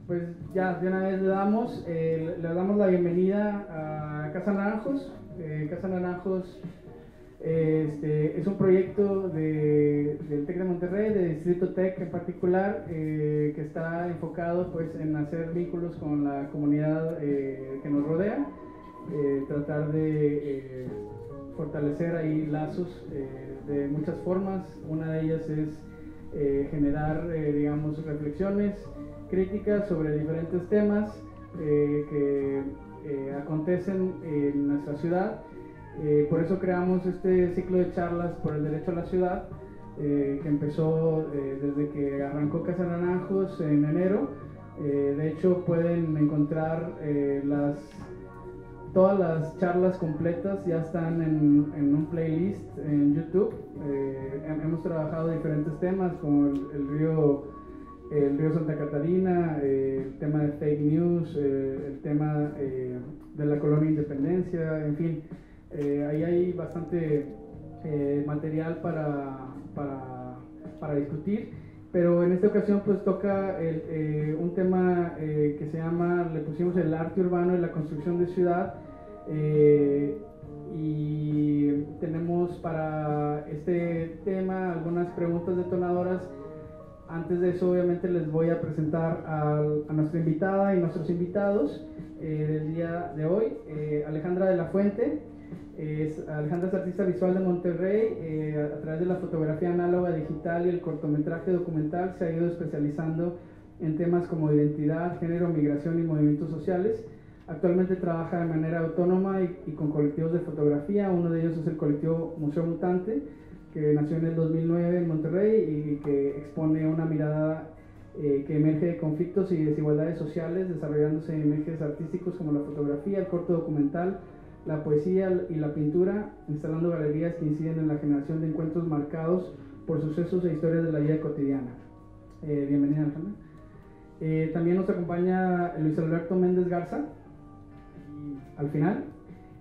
Pues ya, de una vez le damos la bienvenida a Casa Naranjos. Casa Naranjos es un proyecto del TEC de Monterrey, de Distrito TEC en particular, que está enfocado pues, en hacer vínculos con la comunidad que nos rodea, tratar de fortalecer ahí lazos de muchas formas. Una de ellas es generar, digamos, reflexiones críticas sobre diferentes temas que acontecen en nuestra ciudad. Por eso creamos este ciclo de charlas por el derecho a la ciudad, que empezó desde que arrancó Casa Naranjos en enero. De hecho, pueden encontrar todas las charlas completas, ya están en un playlist en YouTube. Hemos trabajado diferentes temas como el río Santa Catarina, el tema de fake news, el tema de la colonia Independencia, en fin, ahí hay bastante material para discutir, pero en esta ocasión pues toca un tema que se llama, le pusimos el arte urbano y la construcción de ciudad, y tenemos para este tema algunas preguntas detonadoras. Antes de eso, obviamente, les voy a presentar a nuestra invitada y nuestros invitados del día de hoy. Alejandra de la Fuente. Alejandra es artista visual de Monterrey. A través de la fotografía análoga digital y el cortometraje documental se ha ido especializando en temas como identidad, género, migración y movimientos sociales. Actualmente trabaja de manera autónoma y con colectivos de fotografía. Uno de ellos es el colectivo Museo Mutante, que nació en el 2009 en Monterrey y que expone una mirada que emerge de conflictos y desigualdades sociales, desarrollándose en ejes artísticos como la fotografía, el corto documental, la poesía y la pintura, instalando galerías que inciden en la generación de encuentros marcados por sucesos e historias de la vida cotidiana. Bienvenida, Alejandra. También nos acompaña Luis Alberto Méndez Garza, al final.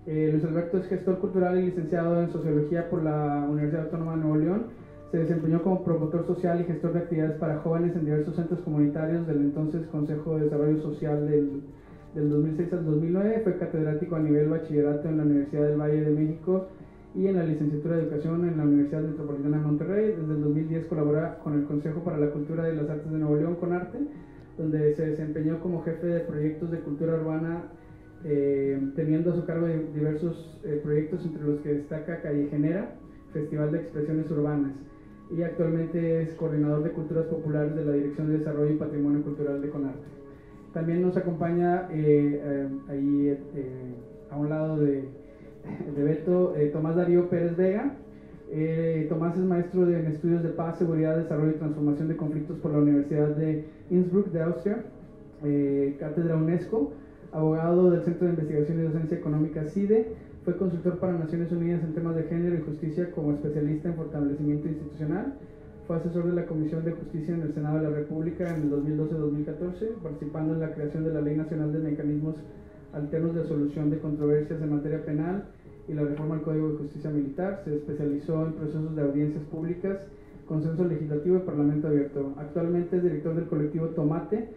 Luis Alberto es gestor cultural y licenciado en Sociología por la Universidad Autónoma de Nuevo León. Se desempeñó como promotor social y gestor de actividades para jóvenes en diversos centros comunitarios del entonces Consejo de Desarrollo Social del 2006 al 2009. Fue catedrático a nivel bachillerato en la Universidad del Valle de México y en la licenciatura de Educación en la Universidad Metropolitana de Monterrey. Desde el 2010 colabora con el Consejo para la Cultura y las Artes de Nuevo León, CONARTE, donde se desempeñó como jefe de proyectos de cultura urbana, teniendo a su cargo diversos proyectos, entre los que destaca Callejenera, Festival de Expresiones Urbanas, y actualmente es coordinador de culturas populares de la Dirección de Desarrollo y Patrimonio Cultural de CONARTE. También nos acompaña ahí a un lado de Beto, Tomás Darío Pérez Vega. Tomás es maestro en estudios de paz, seguridad, desarrollo y transformación de conflictos por la Universidad de Innsbruck de Austria, cátedra UNESCO, abogado del Centro de Investigación y Docencia Económica CIDE. Fue consultor para Naciones Unidas en temas de género y justicia como especialista en fortalecimiento institucional. Fue asesor de la Comisión de Justicia en el Senado de la República en el 2012-2014, participando en la creación de la Ley Nacional de Mecanismos Alternos de Solución de Controversias en materia penal y la reforma al Código de Justicia Militar. Se especializó en procesos de audiencias públicas, consenso legislativo y parlamento abierto. Actualmente es director del colectivo Tomate,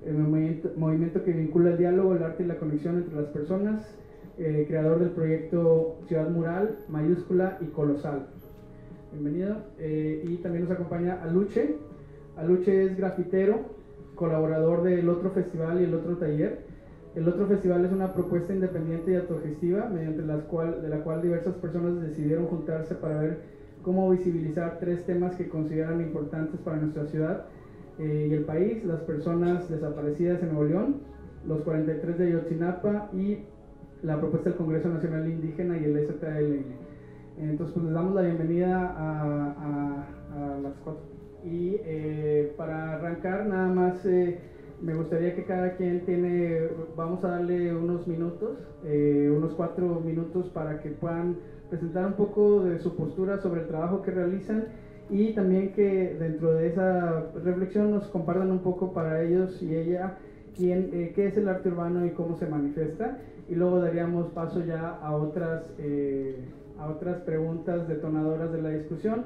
el movimiento que vincula el diálogo, el arte y la conexión entre las personas, creador del proyecto Ciudad Mural, Mayúscula y Colosal. Bienvenido. Y también nos acompaña Aluche. Aluche es grafitero, colaborador del Otro Festival y el Otro Taller. El Otro Festival es una propuesta independiente y autogestiva mediante de la cual diversas personas decidieron juntarse para ver cómo visibilizar tres temas que consideran importantes para nuestra ciudad y el país: las personas desaparecidas en Nuevo León, los 43 de Ayotzinapa y la propuesta del Congreso Nacional Indígena y el STLN. Entonces pues les damos la bienvenida a las cuatro. Y para arrancar nada más me gustaría que cada quien vamos a darle unos minutos, unos 4 minutos para que puedan presentar un poco de su postura sobre el trabajo que realizan, y también que dentro de esa reflexión nos compartan un poco para ellos y ella qué es el arte urbano y cómo se manifiesta, y luego daríamos paso ya a otras preguntas detonadoras de la discusión.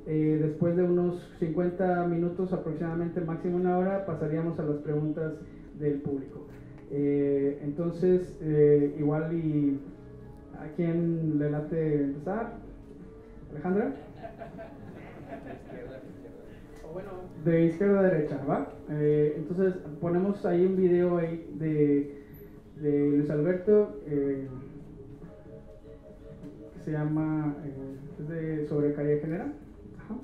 Después de unos 50 minutos, aproximadamente máximo una hora, pasaríamos a las preguntas del público. Entonces, igual y ¿a quién le late empezar? ¿Alejandra? O bueno, de izquierda a derecha, ¿va? Entonces ponemos ahí un video ahí de Luis Alberto que se llama sobre Calle Genera. Ajá.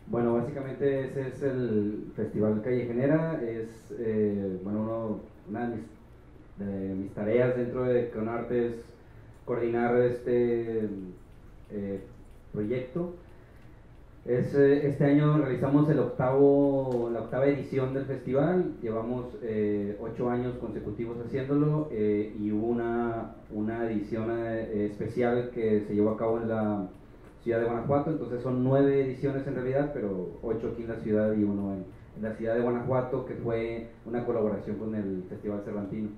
Bueno, básicamente ese es el Festival Calle Genera. Es bueno, una de mis tareas dentro de Conarte es coordinar este proyecto. Este año realizamos la octava edición del festival. Llevamos 8 años consecutivos haciéndolo, y hubo una edición especial que se llevó a cabo en la ciudad de Guanajuato. Entonces son 9 ediciones en realidad, pero 8 aquí en la ciudad y 1 en la ciudad de Guanajuato, que fue una colaboración con el Festival Cervantino.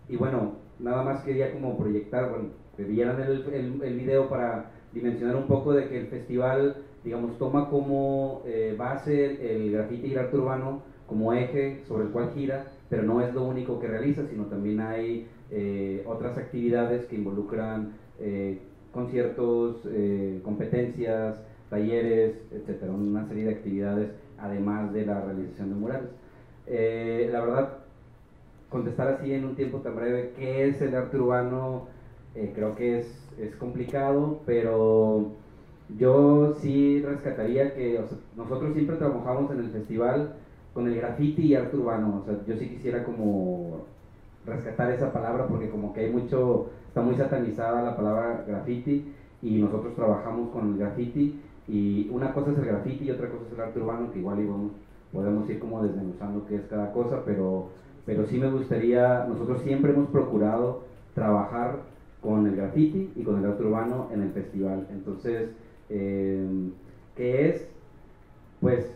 Y bueno, nada más quería como proyectar, bueno, que vieran el video para dimensionar un poco de que el festival, digamos, toma como base el graffiti y el arte urbano como eje sobre el cual gira, pero no es lo único que realiza, sino también hay otras actividades que involucran conciertos, competencias, talleres, etcétera, una serie de actividades además de la realización de murales. La verdad, contestar así en un tiempo tan breve qué es el arte urbano, creo que es complicado, pero Yo sí rescataría que, o sea, nosotros siempre trabajamos en el festival con el graffiti y arte urbano. O sea, yo sí quisiera como rescatar esa palabra porque como que hay mucho, está muy satanizada la palabra graffiti y nosotros trabajamos con el graffiti y una cosa es el graffiti y otra cosa es el arte urbano, que igual podemos ir como desmenuzando qué es cada cosa, pero sí me gustaría, nosotros siempre hemos procurado trabajar con el graffiti y con el arte urbano en el festival. Entonces, ¿qué es? Pues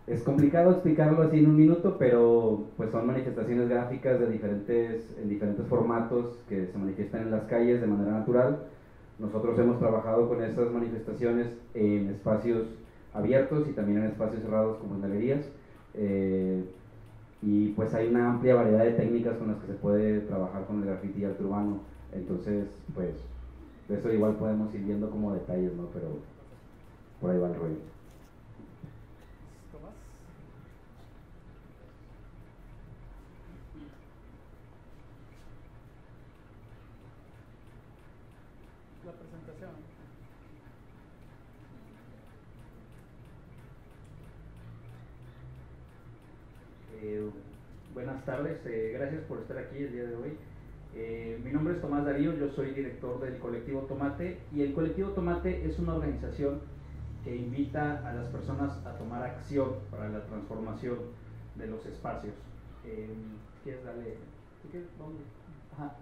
es complicado explicarlo así en un minuto, pero pues son manifestaciones gráficas en diferentes formatos que se manifiestan en las calles de manera natural. Nosotros hemos trabajado con esas manifestaciones en espacios abiertos y también en espacios cerrados como en galerías. Y pues hay una amplia variedad de técnicas con las que se puede trabajar con el graffiti y arte urbano. Entonces, pues, de eso igual podemos ir viendo como detalles, ¿no? Pero por ahí va el rollo. La presentación. Buenas tardes, gracias por estar aquí el día de hoy. Mi nombre es Tomás Darío, yo soy director del Colectivo Tomate y el Colectivo Tomate es una organización que invita a las personas a tomar acción para la transformación de los espacios. ¿Quieres darle? ¿Dónde? Ajá.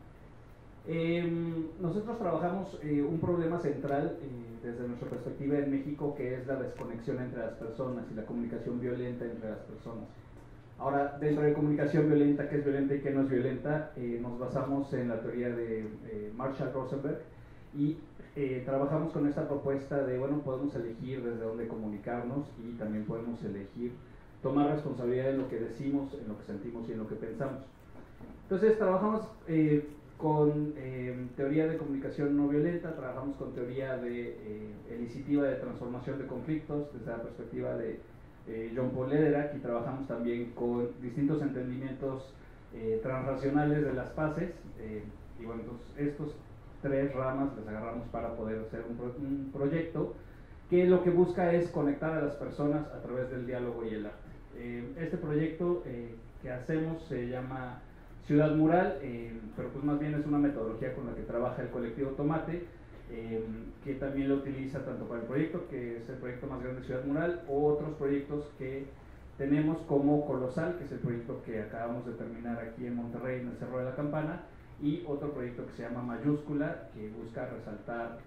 Nosotros trabajamos un problema central desde nuestra perspectiva en México, que es la desconexión entre las personas y la comunicación violenta entre las personas. Ahora, dentro de comunicación violenta, ¿qué es violenta y qué no es violenta? Nos basamos en la teoría de Marshall Rosenberg y trabajamos con esta propuesta de, bueno, podemos elegir desde dónde comunicarnos y también podemos elegir tomar responsabilidad en lo que decimos, en lo que sentimos y en lo que pensamos. Entonces, trabajamos con teoría de comunicación no violenta, trabajamos con teoría elicitiva de transformación de conflictos desde la perspectiva de John Paul Lederach, y trabajamos también con distintos entendimientos transracionales de las fases, y bueno, entonces estos tres ramas las agarramos para poder hacer un proyecto que lo que busca es conectar a las personas a través del diálogo y el arte. Este proyecto que hacemos se llama Ciudad Mural, pero pues más bien es una metodología con la que trabaja el Colectivo Tomate, que también lo utiliza tanto para el proyecto, que es el proyecto más grande de Ciudad Mural, o otros proyectos que tenemos como Colosal, que es el proyecto que acabamos de terminar aquí en Monterrey, en el Cerro de la Campana, y otro proyecto que se llama Mayúscula, que busca resaltar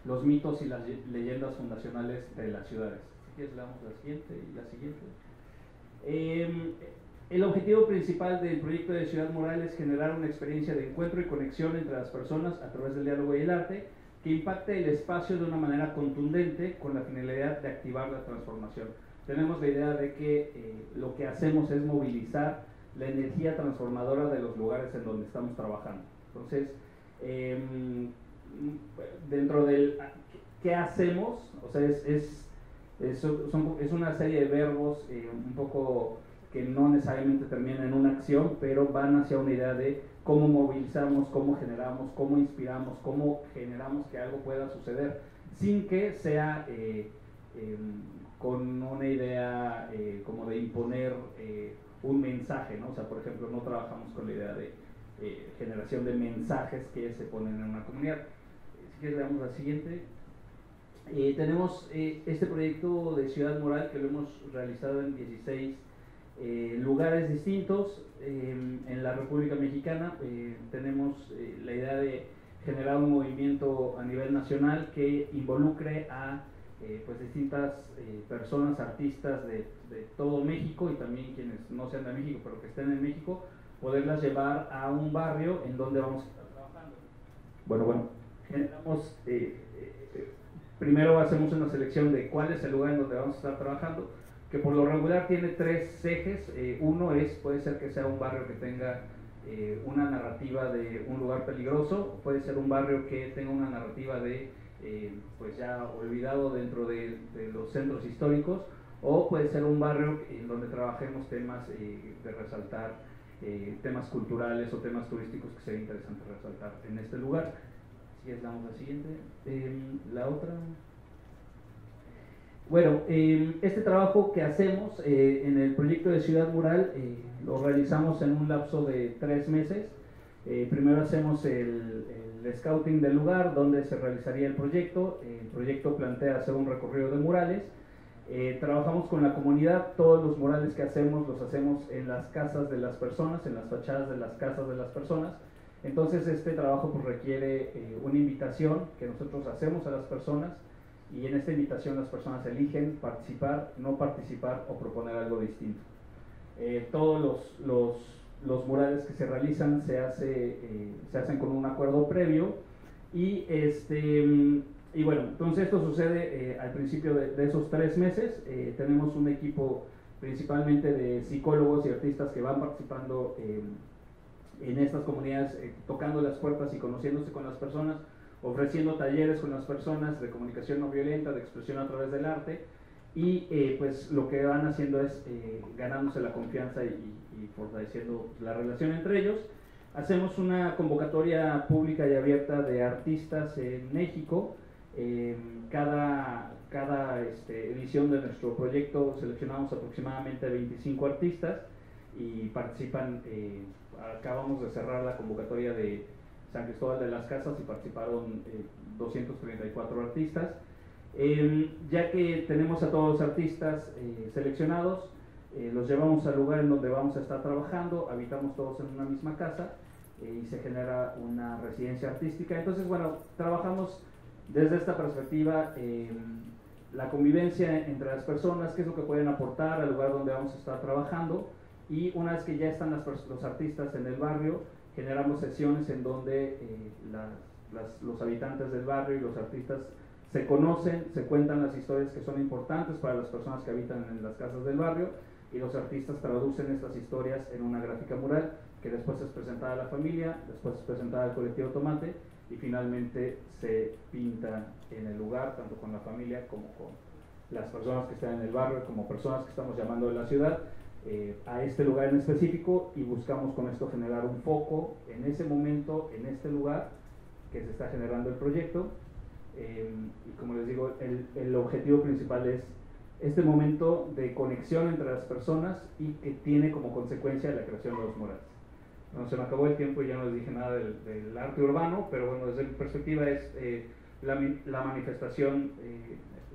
los mitos y las leyendas fundacionales de las ciudades. Si quieres, le damos la siguiente y la siguiente. El objetivo principal del proyecto de Ciudad Mural es generar una experiencia de encuentro y conexión entre las personas a través del diálogo y el arte que impacte el espacio de una manera contundente con la finalidad de activar la transformación. Tenemos la idea de que lo que hacemos es movilizar la energía transformadora de los lugares en donde estamos trabajando. Entonces, dentro del ¿qué hacemos? O sea, es una serie de verbos un poco que no necesariamente terminan en una acción, pero van hacia una idea de cómo movilizamos, cómo generamos, cómo inspiramos, cómo generamos que algo pueda suceder, sin que sea con una idea como de imponer un mensaje, ¿no? O sea, por ejemplo, no trabajamos con la idea de generación de mensajes que se ponen en una comunidad. Si quieres, veamos la siguiente. Tenemos este proyecto de Ciudad Mural que lo hemos realizado en 16 lugares distintos en la República Mexicana. Tenemos la idea de generar un movimiento a nivel nacional que involucre a pues distintas personas, artistas de todo México y también quienes no sean de México pero que estén en México, poderlas llevar a un barrio en donde vamos a estar trabajando. Bueno, generamos primero hacemos una selección de cuál es el lugar en donde vamos a estar trabajando, que por lo regular tiene tres ejes. Uno puede ser que sea un barrio que tenga una narrativa de un lugar peligroso, puede ser un barrio que tenga una narrativa de pues ya olvidado dentro de los centros históricos, o puede ser un barrio en donde trabajemos temas de resaltar temas culturales o temas turísticos que sería interesante resaltar en este lugar. si es la siguiente. La otra. Bueno, este trabajo que hacemos en el proyecto de Ciudad Mural lo realizamos en un lapso de 3 meses. Primero hacemos el scouting del lugar donde se realizaría el proyecto. El proyecto plantea hacer un recorrido de murales. Trabajamos con la comunidad. Todos los murales que hacemos los hacemos en las casas de las personas, en las fachadas de las casas de las personas. Entonces este trabajo pues requiere una invitación que nosotros hacemos a las personas, y en esta invitación las personas eligen participar, no participar o proponer algo distinto. Todos los murales que se realizan se hacen con un acuerdo previo, y bueno, entonces esto sucede al principio de esos 3 meses. Tenemos un equipo principalmente de psicólogos y artistas que van participando en estas comunidades, tocando las puertas y conociéndose con las personas, ofreciendo talleres con las personas de comunicación no violenta, de expresión a través del arte, y pues lo que van haciendo es ganándose la confianza y fortaleciendo la relación entre ellos. Hacemos una convocatoria pública y abierta de artistas en México. Cada edición de nuestro proyecto seleccionamos aproximadamente 25 artistas y participan. Acabamos de cerrar la convocatoria de San Cristóbal de las Casas y participaron 234 artistas. Ya que tenemos a todos los artistas seleccionados, los llevamos al lugar en donde vamos a estar trabajando, habitamos todos en una misma casa y se genera una residencia artística. Entonces, bueno, trabajamos desde esta perspectiva, la convivencia entre las personas, qué es lo que pueden aportar al lugar donde vamos a estar trabajando, y una vez que ya están los artistas en el barrio, generamos sesiones en donde los habitantes del barrio y los artistas se conocen, se cuentan las historias que son importantes para las personas que habitan en las casas del barrio, y los artistas traducen estas historias en una gráfica mural que después es presentada a la familia, después es presentada al colectivo Tomate, y finalmente se pinta en el lugar, tanto con la familia como con las personas que están en el barrio, como personas que estamos llamando de la ciudad, a este lugar en específico, y buscamos con esto generar un foco en ese momento, en este lugar que se está generando el proyecto. Y como les digo, el objetivo principal es este momento de conexión entre las personas, y que tiene como consecuencia la creación de los murales. Bueno, se me acabó el tiempo y ya no les dije nada del arte urbano, pero bueno, desde mi perspectiva es la manifestación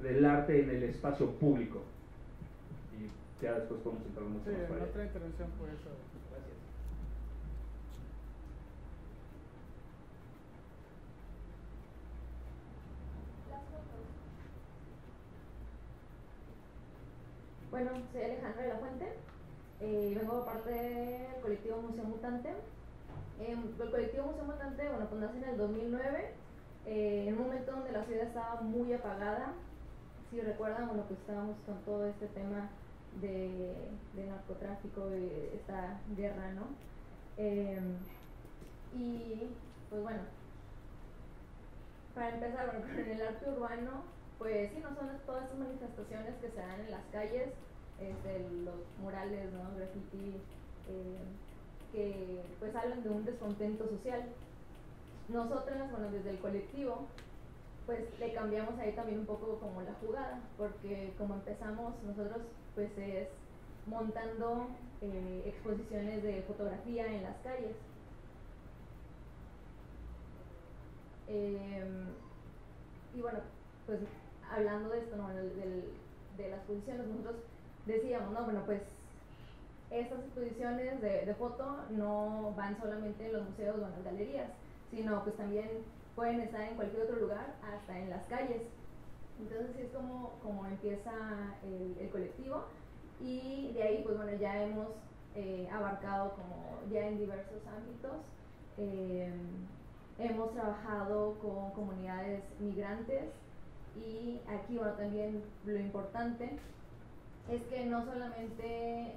del arte en el espacio público. Y ya después podemos entrar mucho más para allá. Otra intervención por eso. Gracias. Bueno, soy Alejandra de la Fuente, vengo de parte del colectivo Museo Mutante. El colectivo Museo Mutante, bueno, pues nace en el 2009, en un momento donde la ciudad estaba muy apagada. Si recuerdan, bueno, pues estábamos con todo este tema de narcotráfico, de esta guerra, ¿no? Y pues bueno, para empezar, bueno, con el arte urbano, pues sí, no son todas estas manifestaciones que se dan en las calles, los murales, ¿no? Graffiti, que pues hablan de un descontento social. Nosotras, bueno, desde el colectivo, pues le cambiamos ahí también un poco como la jugada, porque como empezamos nosotros, pues es montando exposiciones de fotografía en las calles. Y bueno, pues hablando de esto, ¿no? de las exposiciones, nosotros decíamos, no, bueno, pues estas exposiciones de foto no van solamente en los museos o en las galerías, sino pues también pueden estar en cualquier otro lugar, hasta en las calles. Entonces sí es como empieza el colectivo, y de ahí pues bueno, ya hemos abarcado como ya en diversos ámbitos. Hemos trabajado con comunidades migrantes, y aquí bueno, también lo importante es que no solamente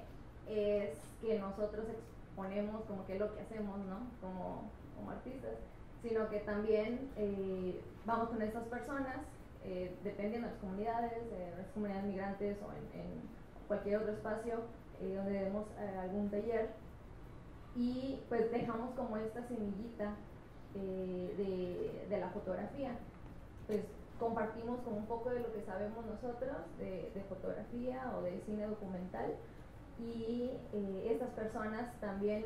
es que nosotros exponemos como que lo que hacemos, ¿no? como artistas, sino que también vamos con estas personas, dependiendo de las comunidades migrantes o en cualquier otro espacio donde demos algún taller, y pues dejamos como esta semillita de la fotografía. Pues compartimos como un poco de lo que sabemos nosotros de fotografía o de cine documental, y estas personas también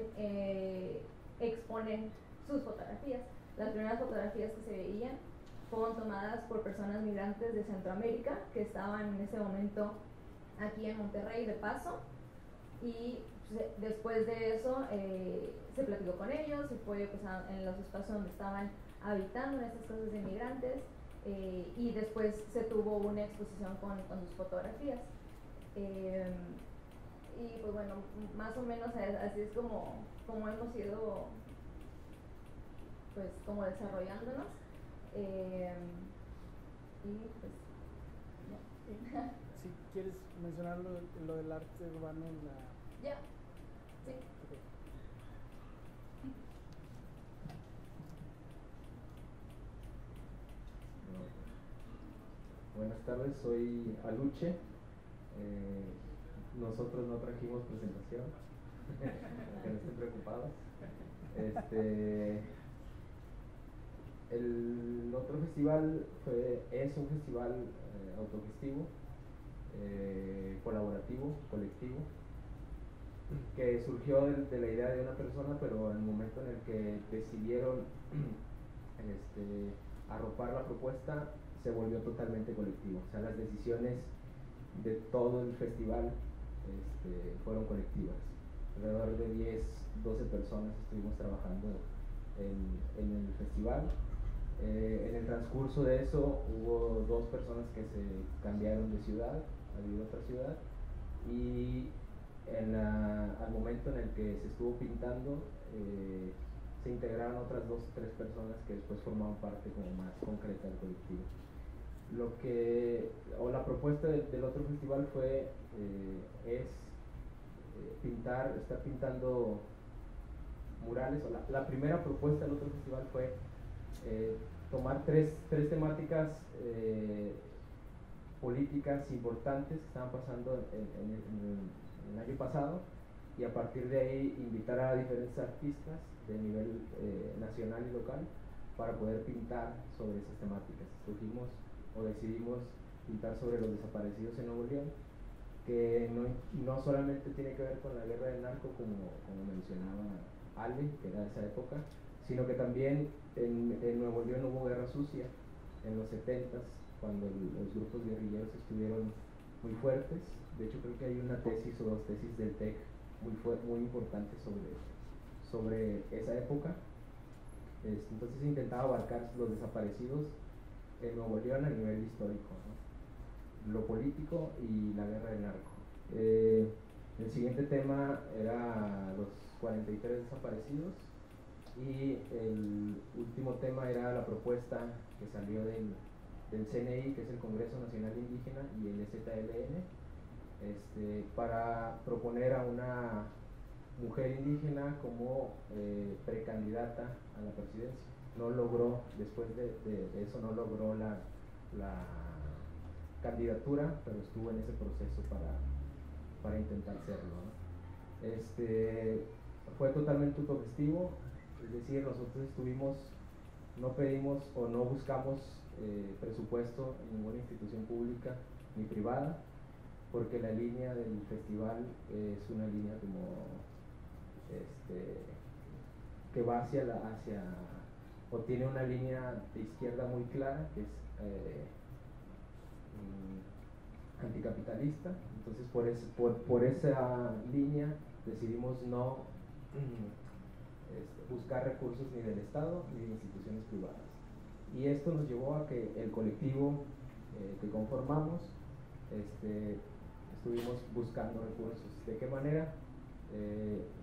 exponen sus fotografías. Las primeras fotografías que se veían fueron tomadas por personas migrantes de Centroamérica que estaban en ese momento aquí en Monterrey de paso, y después de eso se platicó con ellos y fue pues, en los espacios donde estaban habitando, en estas casas de inmigrantes, y después se tuvo una exposición con sus fotografías. Y pues bueno, más o menos así es como hemos ido pues como desarrollándonos, y pues ya. Si quieres mencionar lo del arte urbano en la... Ya, sí. Okay. Buenas tardes, soy Aluche. Nosotros no trajimos presentación, que no estén preocupados. El otro festival es un festival autogestivo, colaborativo, colectivo, que surgió de la idea de una persona, pero en el momento en el que decidieron arropar la propuesta, se volvió totalmente colectivo. O sea, las decisiones de todo el festival fueron colectivas. Alrededor de 10, 12 personas estuvimos trabajando en el festival. En el transcurso de eso hubo 2 personas que se cambiaron de ciudad a vivir a otra ciudad, y al momento en el que se estuvo pintando se integraron otras 2 o 3 personas que después formaban parte como más concreta del colectivo. La propuesta del otro festival estar pintando murales. La primera propuesta del otro festival fue tomar tres temáticas políticas importantes que estaban pasando en el año pasado, y a partir de ahí invitar a diferentes artistas de nivel nacional y local para poder pintar sobre esas temáticas. Decidimos pintar sobre los desaparecidos en Nuevo León, que no solamente tiene que ver con la guerra del narco, como mencionaba Ale, que era de esa época, sino que también en Nuevo León hubo guerra sucia en los 70s, cuando los grupos guerrilleros estuvieron muy fuertes. De hecho, creo que hay una tesis o 2 tesis del TEC muy importantes sobre esa época. Entonces intentaba abarcar los desaparecidos en Nuevo León a nivel histórico, ¿no? Lo político y la guerra del narco. El siguiente tema era los 43 desaparecidos, y el último tema era la propuesta que salió del CNI, que es el Congreso Nacional Indígena, y el EZLN, para proponer a una mujer indígena como precandidata a la presidencia. No logró, después de eso no logró la candidatura, pero estuvo en ese proceso para intentar serlo, ¿no? Fue totalmente autogestivo, es decir, nosotros no pedimos o no buscamos presupuesto en ninguna institución pública ni privada, porque la línea del festival es una línea como que va o tiene una línea de izquierda muy clara, que es anticapitalista. Entonces por esa línea decidimos no buscar recursos ni del Estado ni de instituciones privadas, y esto nos llevó a que el colectivo que conformamos estuvimos buscando recursos. ¿De qué manera?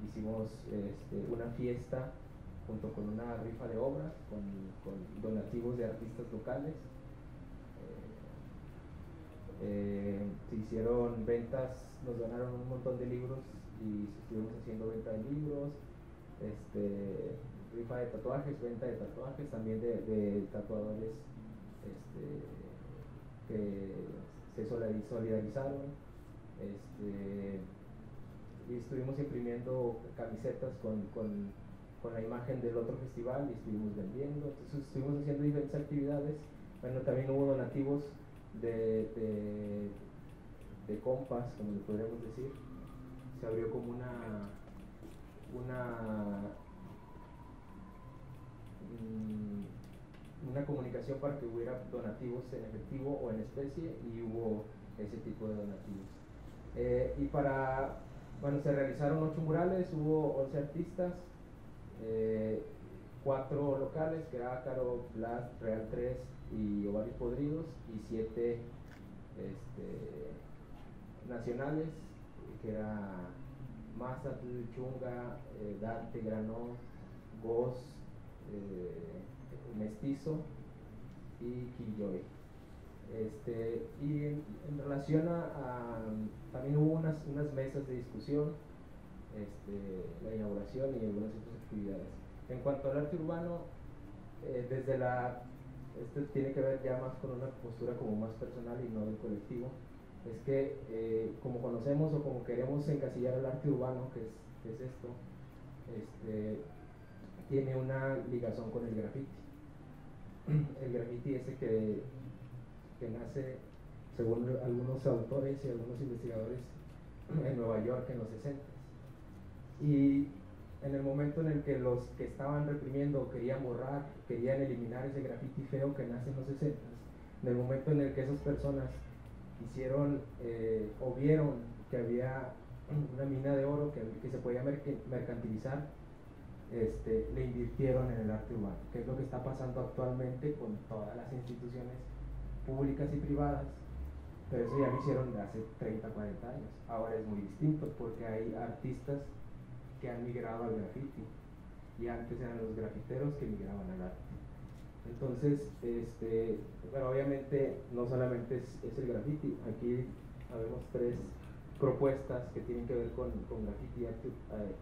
Hicimos una fiesta junto con una rifa de obras, con donativos de artistas locales. Se hicieron ventas, nos donaron un montón de libros y estuvimos haciendo venta de libros, rifa de tatuajes, venta de tatuajes, también de tatuadores que se solidarizaron, y estuvimos imprimiendo camisetas con la imagen del otro festival y estuvimos vendiendo, entonces estuvimos haciendo diferentes actividades. Bueno, también hubo donativos de compas, como le podríamos decir. Se abrió como una comunicación para que hubiera donativos en efectivo o en especie, y hubo ese tipo de donativos. Bueno, se realizaron 8 murales, hubo 11 artistas, 4 locales, que era Ácaro, Blast, Real 3 y Ovarios Podridos, y 7 nacionales, que era Mazatl, Chunga, Dante, Granó, Goz, Mestizo y Quilloy. Y en relación también hubo unas mesas de discusión, la inauguración y algunas otras actividades. En cuanto al arte urbano, esto tiene que ver ya más con una postura como más personal y no del colectivo. Es que como conocemos o como queremos encasillar el arte urbano, que es esto, tiene una ligazón con el graffiti. El graffiti ese que nace, según algunos autores y algunos investigadores, en Nueva York en los 60. Y en el momento en el que los que estaban reprimiendo querían borrar, querían eliminar ese graffiti feo que nace en los 60, en el momento en el que esas personas hicieron o vieron que había una mina de oro que se podía mercantilizar, le invirtieron en el arte urbano, que es lo que está pasando actualmente con todas las instituciones públicas y privadas, pero eso ya lo hicieron de hace 30, 40 años. Ahora es muy distinto porque hay artistas que han migrado al graffiti, y antes eran los grafiteros que migraban al arte. Entonces, bueno, obviamente no solamente es el graffiti, aquí habemos 3 propuestas que tienen que ver con graffiti,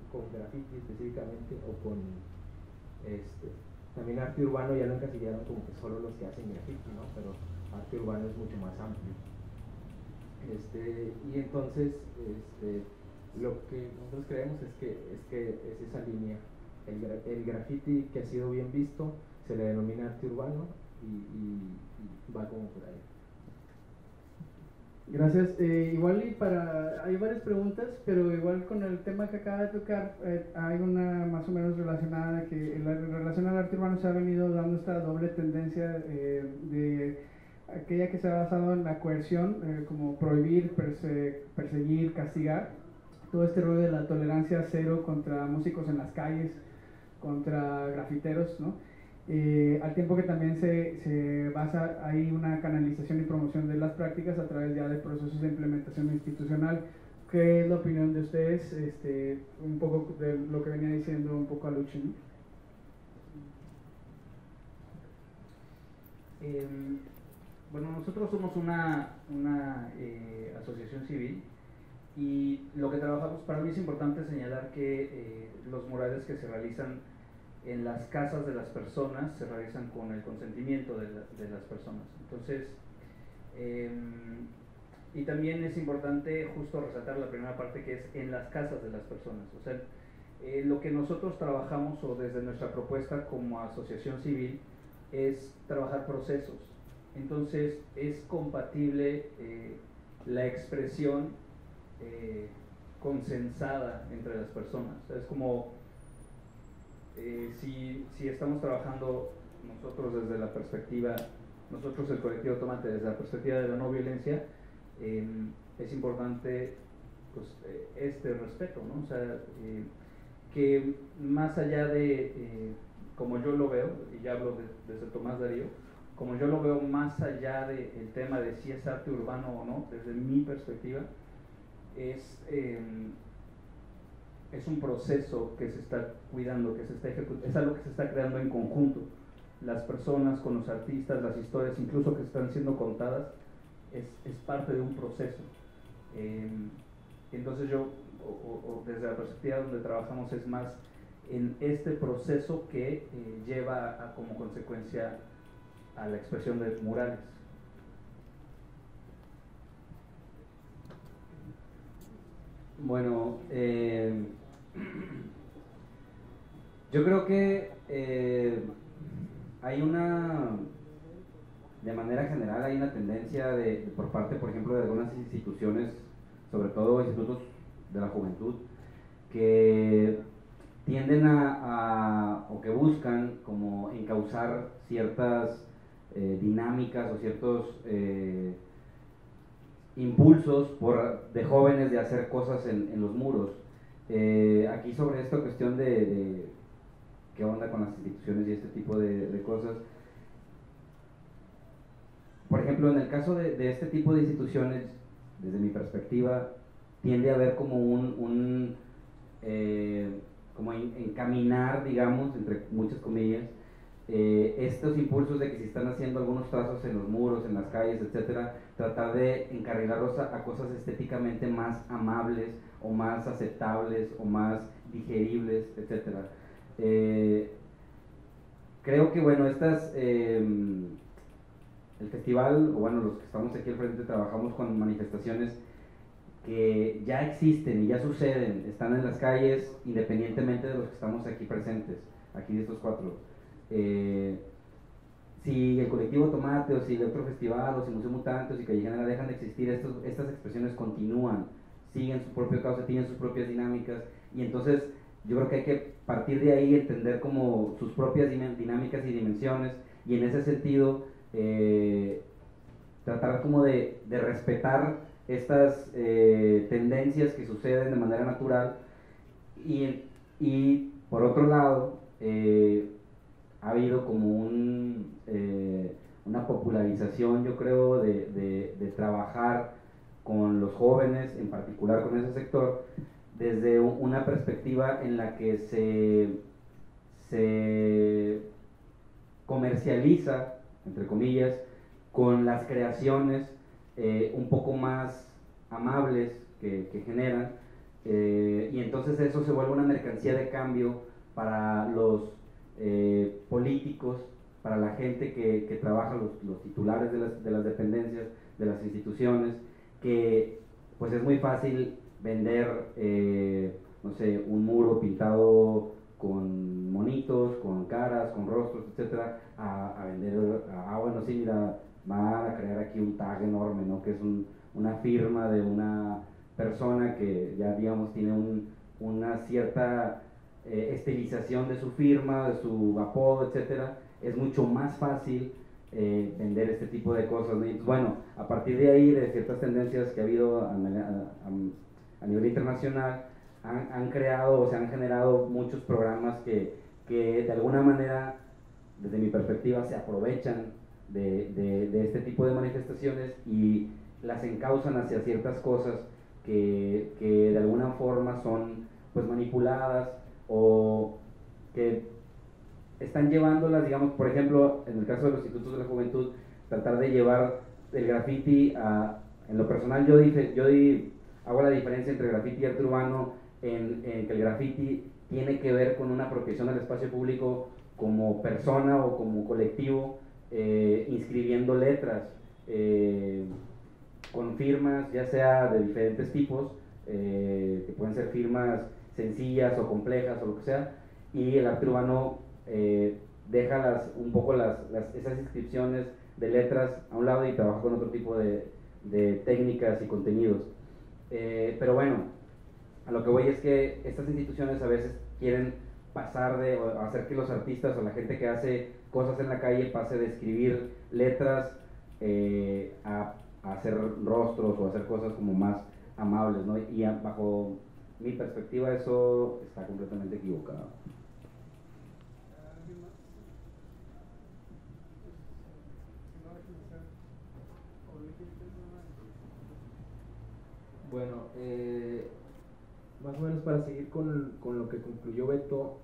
con graffiti específicamente, o con también arte urbano. Ya lo encasillaron como que solo los que hacen graffiti, ¿no? Pero arte urbano es mucho más amplio. Y entonces lo que nosotros creemos es que es esa línea, el graffiti que ha sido bien visto se le denomina arte urbano, y va como por ahí. Gracias. Igual hay varias preguntas, pero igual con el tema que acaba de tocar, hay una más o menos relacionada, que en relación al arte urbano se ha venido dando esta doble tendencia de aquella que se ha basado en la coerción, como prohibir, perseguir, castigar, todo este rollo de la tolerancia cero contra músicos en las calles, contra grafiteros, ¿no? Al tiempo que también se basa, hay una canalización y promoción de las prácticas a través ya de procesos de implementación institucional. ¿Qué es la opinión de ustedes? Un poco de lo que venía diciendo un poco Aluche, ¿no? Bueno, nosotros somos una asociación civil, y lo que trabajamos, para mí es importante señalar que los murales que se realizan en las casas de las personas se realizan con el consentimiento de las personas. Entonces, y también es importante justo resaltar la primera parte, que es en las casas de las personas. O sea, lo que nosotros trabajamos, o desde nuestra propuesta como asociación civil, es trabajar procesos. Entonces es compatible la expresión consensada entre las personas. O sea, es como si estamos trabajando nosotros desde la perspectiva, nosotros el colectivo Tomate, desde la perspectiva de la no violencia, es importante pues, este respeto, ¿no? O sea, que más allá de, como yo lo veo, y ya hablo desde Tomás Darío, como yo lo veo más allá del tema de si es arte urbano o no, desde mi perspectiva, es un proceso que se está cuidando, que se está ejecutando, es algo que se está creando en conjunto. Las personas con los artistas, las historias incluso que están siendo contadas, es parte de un proceso. Entonces yo, o desde la perspectiva donde trabajamos, es más en este proceso que lleva como consecuencia a la expresión de murales. Bueno, Yo creo que hay de manera general hay una tendencia por parte, por ejemplo, de algunas instituciones, sobre todo institutos de la juventud, que tienden o que buscan como encauzar ciertas dinámicas o ciertos impulsos de jóvenes de hacer cosas en los muros. Aquí sobre esta cuestión de qué onda con las instituciones y este tipo de cosas. Por ejemplo, en el caso de este tipo de instituciones, desde mi perspectiva, tiende a haber como como encaminar, digamos, entre muchas comillas, estos impulsos de que si están haciendo algunos trazos en los muros, en las calles, etcétera, tratar de encarrilarlos a cosas estéticamente más amables o más aceptables o más digeribles, etcétera. Creo que bueno, el festival, o bueno, los que estamos aquí al frente trabajamos con manifestaciones que ya existen y ya suceden, están en las calles independientemente de los que estamos aquí presentes, aquí de estos cuatro. Si el colectivo Tomate o si el otro festival o si Museo Mutante o si Callejera dejan de existir, estas expresiones continúan, siguen su propio cauce, tienen sus propias dinámicas, y entonces yo creo que hay que partir de ahí entender como sus propias dinámicas y dimensiones, y en ese sentido tratar como de respetar estas tendencias que suceden de manera natural, y por otro lado ha habido como una popularización, yo creo, de trabajar con los jóvenes, en particular con ese sector, desde una perspectiva en la que se comercializa, entre comillas, con las creaciones un poco más amables que generan, y entonces eso se vuelve una mercancía de cambio para los políticos, para la gente que trabaja, los titulares de las dependencias, de las instituciones, que pues es muy fácil vender, no sé, un muro pintado con monitos, con caras, con rostros, etcétera, a vender, bueno, sí, mira, van a crear aquí un tag enorme, ¿no? Que es una firma de una persona que ya, digamos, tiene una cierta estilización de su firma, de su apodo, etcétera. Es mucho más fácil vender este tipo de cosas, ¿no? Entonces, bueno, a partir de ahí, de ciertas tendencias que ha habido a nivel internacional, han creado o se han generado muchos programas que de alguna manera, desde mi perspectiva, se aprovechan de este tipo de manifestaciones y las encauzan hacia ciertas cosas que de alguna forma son pues manipuladas, o que están llevándolas, digamos, por ejemplo, en el caso de los institutos de la juventud, tratar de llevar el graffiti en lo personal, yo hago la diferencia entre graffiti y arte urbano en que el graffiti tiene que ver con una apropiación del espacio público como persona o como colectivo, inscribiendo letras con firmas, ya sea de diferentes tipos, que pueden ser firmas sencillas o complejas o lo que sea, y el arte urbano deja un poco esas inscripciones de letras a un lado y trabaja con otro tipo de técnicas y contenidos. Pero bueno, a lo que voy es que estas instituciones a veces quieren pasar o hacer que los artistas o la gente que hace cosas en la calle pase de escribir letras a hacer rostros o hacer cosas como más amables, ¿no? Y bajo mi perspectiva eso está completamente equivocado. Bueno, más o menos para seguir con lo que concluyó Beto,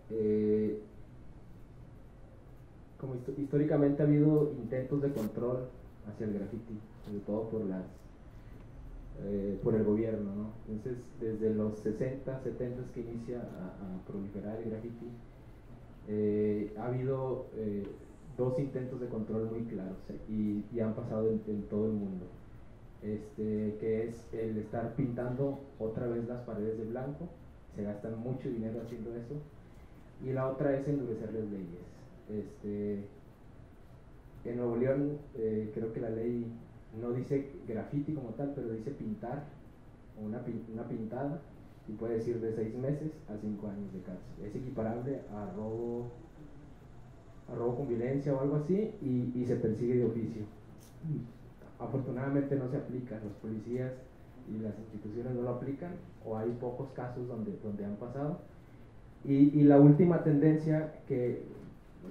como históricamente ha habido intentos de control hacia el graffiti, sobre todo por el gobierno, ¿no? Entonces, desde los 60, 70 que inicia a proliferar el graffiti, ha habido dos intentos de control muy claros, y han pasado en todo el mundo. Que es el estar pintando otra vez las paredes de blanco, se gastan mucho dinero haciendo eso, y la otra es endurecer las leyes. En Nuevo León creo que la ley no dice graffiti como tal, pero dice pintar, o una pintada, y puede decir de 6 meses a 5 años de cárcel. Es equiparable a robo con violencia o algo así, y se persigue de oficio. Afortunadamente no se aplica, los policías y las instituciones no lo aplican, o hay pocos casos donde han pasado. Y la última tendencia, que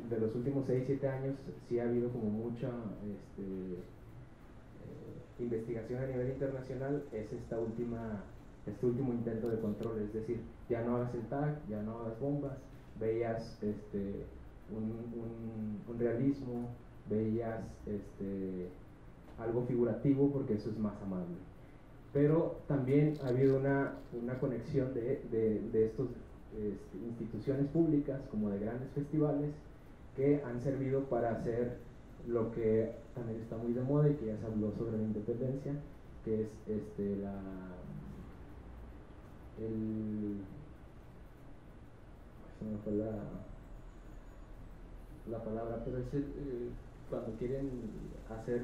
de los últimos 6-7 años sí ha habido como mucha investigación a nivel internacional, es este último intento de control. Es decir, ya no hagas el tag, ya no hagas bombas, veías un realismo, veías algo figurativo, porque eso es más amable. Pero también ha habido una conexión de estas instituciones públicas, como de grandes festivales, que han servido para hacer lo que también está muy de moda y que ya se habló sobre la independencia, que es se me fue la palabra, pero es cuando quieren hacer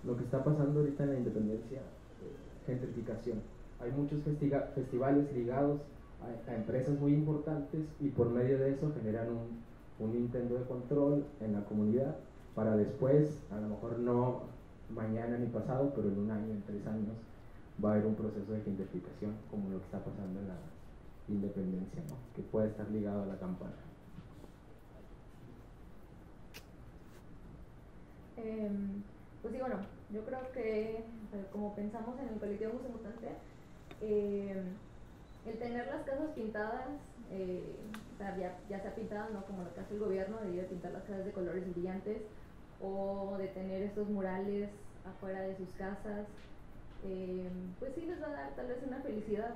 lo que está pasando ahorita en la independencia, gentrificación. Hay muchos festivales ligados a empresas muy importantes, y por medio de eso generan un intento de control en la comunidad, para después, a lo mejor no mañana ni pasado, pero en 1 año, en 3 años, va a haber un proceso de gentrificación, como lo que está pasando en la independencia, ¿no? Que puede estar ligado a la campana. Pues sí, bueno, yo creo que como pensamos en el colectivo Museo Mutante, el tener las casas pintadas, o sea, ya se ha pintado, ¿no? Como lo que hace el gobierno, de pintar las casas de colores brillantes, o de tener estos murales afuera de sus casas, pues sí les va a dar tal vez una felicidad,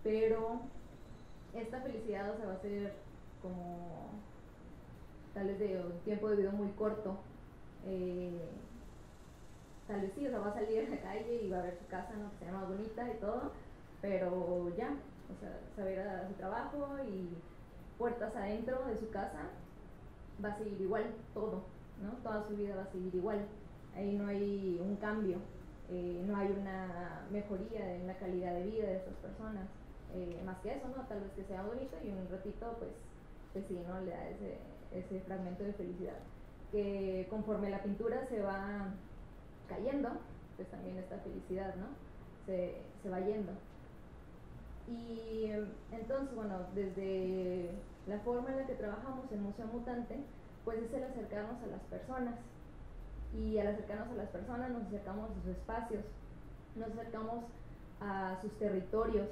pero esta felicidad, o sea, va a ser como tal vez de un tiempo de vida muy corto. Tal vez sí, o sea, va a salir a la calle y va a ver su casa, ¿no? Que se llama bonita y todo, pero ya, o sea, se va a ir a su trabajo, y puertas adentro de su casa va a seguir igual todo, ¿no? Toda su vida va a seguir igual. Ahí no hay un cambio, no hay una mejoría en la calidad de vida de estas personas, más que eso, ¿no? Tal vez que sea bonito y un ratito, pues sí, ¿no? Le da ese fragmento de felicidad, que conforme la pintura se va cayendo, pues también esta felicidad, ¿no? Se va yendo. Y entonces, bueno, desde la forma en la que trabajamos en Museo Mutante, pues es el acercarnos a las personas, y al acercarnos a las personas nos acercamos a sus espacios, nos acercamos a sus territorios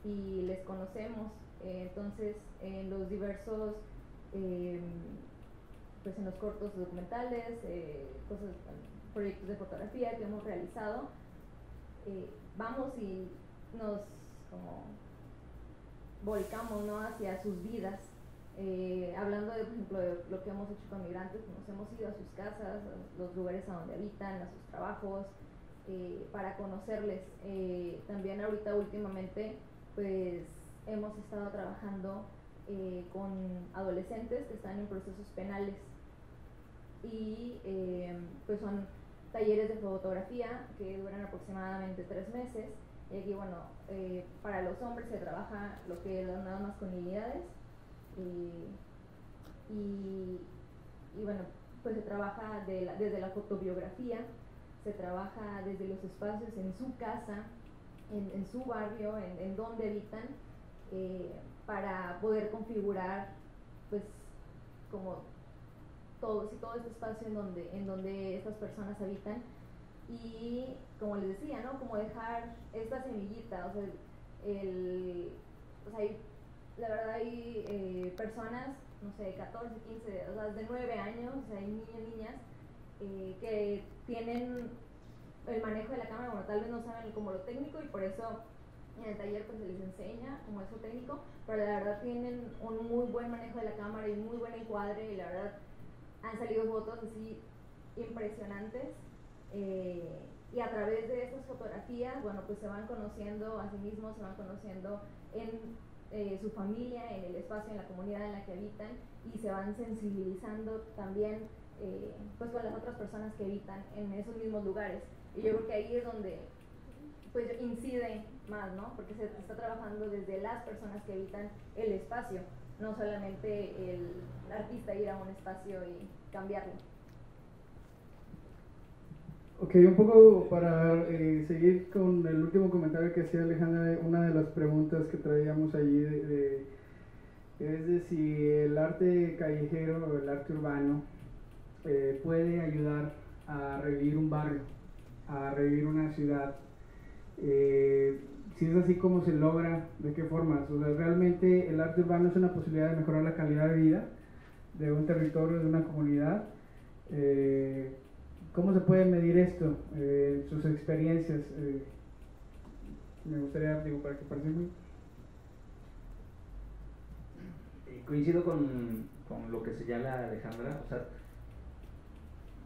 y les conocemos. Entonces, en los diversos pues en los cortos documentales, proyectos de fotografía que hemos realizado, vamos y nos como volcamos, ¿no? Hacia sus vidas, hablando de, por ejemplo, de lo que hemos hecho con migrantes, pues nos hemos ido a sus casas, a los lugares a donde habitan, a sus trabajos, para conocerles. También ahorita últimamente pues hemos estado trabajando con adolescentes que están en procesos penales, y pues son talleres de fotografía que duran aproximadamente 3 meses. Y aquí, bueno, para los hombres se trabaja lo que es las nuevas masculinidades, y bueno, pues se trabaja desde la fotobiografía, se trabaja desde los espacios en su casa, en su barrio, en donde habitan, para poder configurar pues como todo este espacio en donde estas personas habitan. Y como les decía, ¿no? Como dejar esta semillita, o sea, la verdad hay personas, no sé, 14, 15, o sea, de 9 años, o sea, hay niñas, que tienen el manejo de la cámara, bueno, tal vez no saben como lo técnico, y por eso en el taller pues se les enseña como eso técnico, pero la verdad tienen un muy buen manejo de la cámara y muy buen encuadre, y la verdad han salido fotos así impresionantes, y a través de estas fotografías, bueno, pues se van conociendo a sí mismos, se van conociendo en su familia en el espacio, en la comunidad en la que habitan, y se van sensibilizando también pues con las otras personas que habitan en esos mismos lugares. Y yo creo que ahí es donde pues incide más, ¿no? Porque se está trabajando desde las personas que habitan el espacio, no solamente el artista ir a un espacio y cambiarlo. Ok, un poco para seguir con el último comentario que hacía Alejandra, una de las preguntas que traíamos allí es de si el arte callejero o el arte urbano puede ayudar a revivir un barrio, a revivir una ciudad. Si es así, ¿cómo se logra? ¿De qué formas? O sea, realmente el arte urbano es una posibilidad de mejorar la calidad de vida de un territorio, de una comunidad. ¿Cómo se puede medir esto? Sus experiencias. Me gustaría, digo, para que participen. Coincido con lo que señala Alejandra. O sea,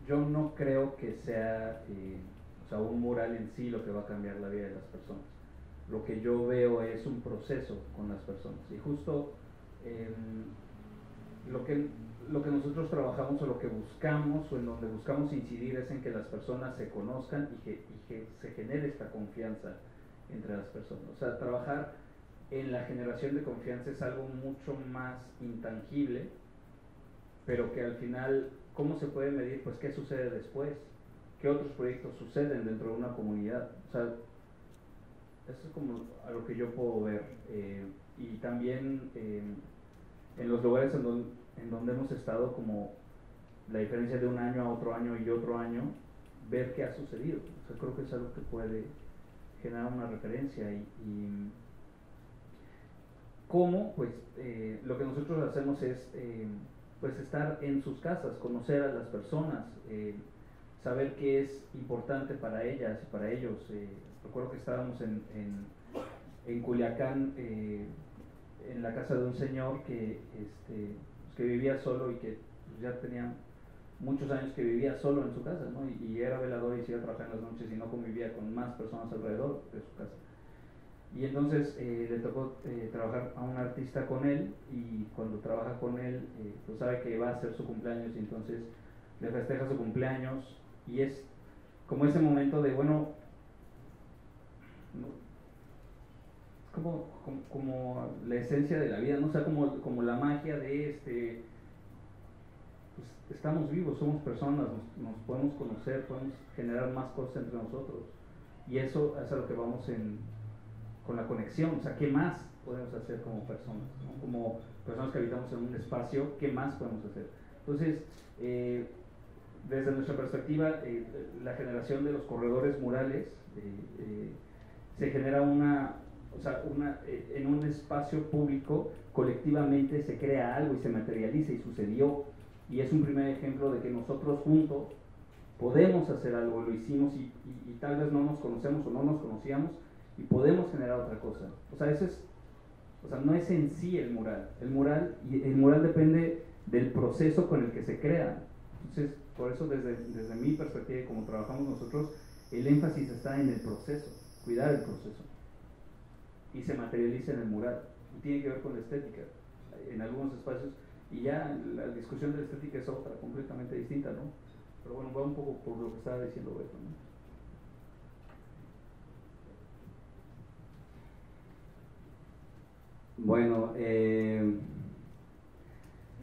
yo no creo que sea o sea, un mural en sí lo que va a cambiar la vida de las personas. Lo que yo veo es un proceso con las personas, y justo lo que nosotros trabajamos, o lo que buscamos, o en donde buscamos incidir, es en que las personas se conozcan y que se genere esta confianza entre las personas. O sea, trabajar en la generación de confianza es algo mucho más intangible, pero que al final, ¿cómo se puede medir? Pues qué sucede después, qué otros proyectos suceden dentro de una comunidad. O sea, eso es como a lo que yo puedo ver. Y también en los lugares en donde hemos estado, como la diferencia de un año a otro año y otro año, ver qué ha sucedido. O sea, creo que es algo que puede generar una referencia. Y cómo, pues lo que nosotros hacemos es pues estar en sus casas, conocer a las personas, saber qué es importante para ellas y para ellos. Recuerdo que estábamos en Culiacán, en la casa de un señor que vivía solo, y que ya tenía muchos años que vivía solo en su casa, ¿no? Y era velador y se iba a trabajar en las noches y no convivía con más personas alrededor de su casa. Y entonces le tocó trabajar a un artista con él, y cuando trabaja con él pues sabe que va a ser su cumpleaños, y entonces le festeja su cumpleaños, y es como ese momento de, bueno, ¿no? Como la esencia de la vida, ¿no? O sea, como la magia de pues estamos vivos, somos personas, nos podemos conocer, podemos generar más cosas entre nosotros, y eso es a lo que vamos con la conexión. O sea, ¿qué más podemos hacer como personas, ¿no? Como personas que habitamos en un espacio, ¿qué más podemos hacer? Entonces, desde nuestra perspectiva, la generación de los corredores murales se genera en un espacio público, colectivamente se crea algo y se materializa, y sucedió, y es un primer ejemplo de que nosotros juntos podemos hacer algo. Lo hicimos, y tal vez no nos conocemos o no nos conocíamos, y podemos generar otra cosa. O sea, no es en sí el mural depende del proceso con el que se crea. Entonces, por eso desde mi perspectiva y como trabajamos nosotros, el énfasis está en el proceso, cuidar el proceso, y se materializa en el mural. Y tiene que ver con la estética en algunos espacios, y ya la discusión de la estética es otra, completamente distinta, ¿no? Pero bueno, va un poco por lo que estaba diciendo Beto, ¿no? Bueno, es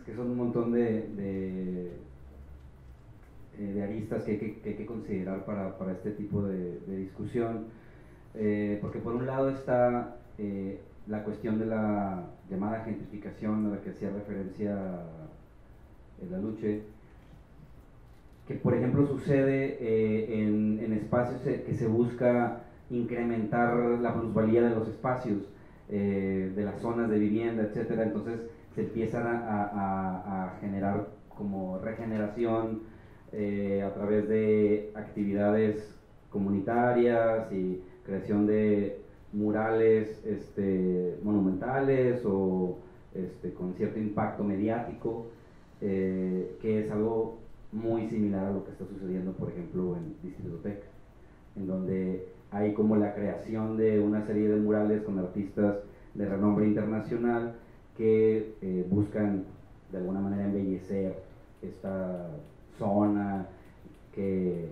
que son un montón de aristas que hay que considerar para este tipo de discusión, porque por un lado está la cuestión de la llamada gentrificación a la que hacía referencia Laluche, que por ejemplo sucede en espacios que se busca incrementar la plusvalía de los espacios, de las zonas de vivienda, etcétera. Entonces se empiezan a generar como regeneración a través de actividades comunitarias y creación de murales monumentales o con cierto impacto mediático, que es algo muy similar a lo que está sucediendo, por ejemplo, en Distrito Tech, en donde hay como la creación de una serie de murales con artistas de renombre internacional que buscan de alguna manera embellecer esta zona, que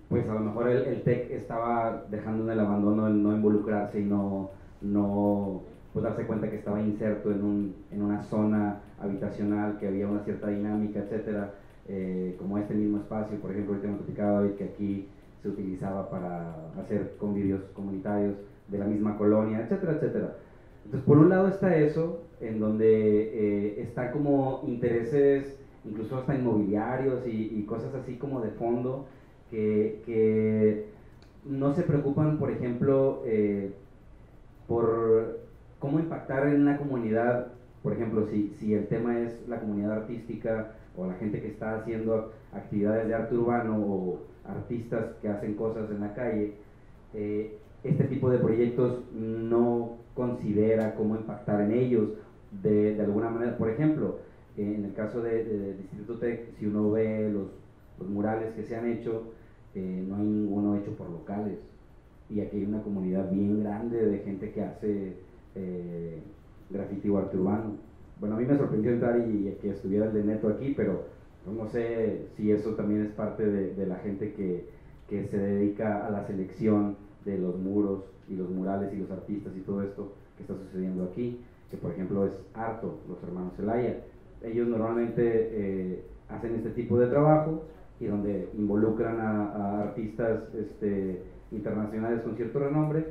pues a lo mejor el TEC estaba dejando en el abandono el no involucrarse y no pues darse cuenta que estaba inserto en una zona habitacional, que había una cierta dinámica, etcétera, como este mismo espacio. Por ejemplo, ahorita me platicaba David que aquí se utilizaba para hacer convivios comunitarios de la misma colonia, etcétera, etcétera. Entonces, por un lado está eso, en donde está como intereses, incluso hasta inmobiliarios y cosas así como de fondo, que no se preocupan, por ejemplo, por cómo impactar en una comunidad. Por ejemplo, si el tema es la comunidad artística o la gente que está haciendo actividades de arte urbano o artistas que hacen cosas en la calle, este tipo de proyectos no considera cómo impactar en ellos de alguna manera. Por ejemplo, en el caso del Instituto TEC, si uno ve los murales que se han hecho, no hay ninguno hecho por locales, y aquí hay una comunidad bien grande de gente que hace graffiti o arte urbano. Bueno, a mí me sorprendió entrar y que estuviera el de Neto aquí, pero no sé si eso también es parte de la gente que se dedica a la selección de los muros y los murales y los artistas y todo esto que está sucediendo aquí, que por ejemplo es Arto, los hermanos Zelaya. Ellos normalmente hacen este tipo de trabajo y donde involucran a artistas internacionales con cierto renombre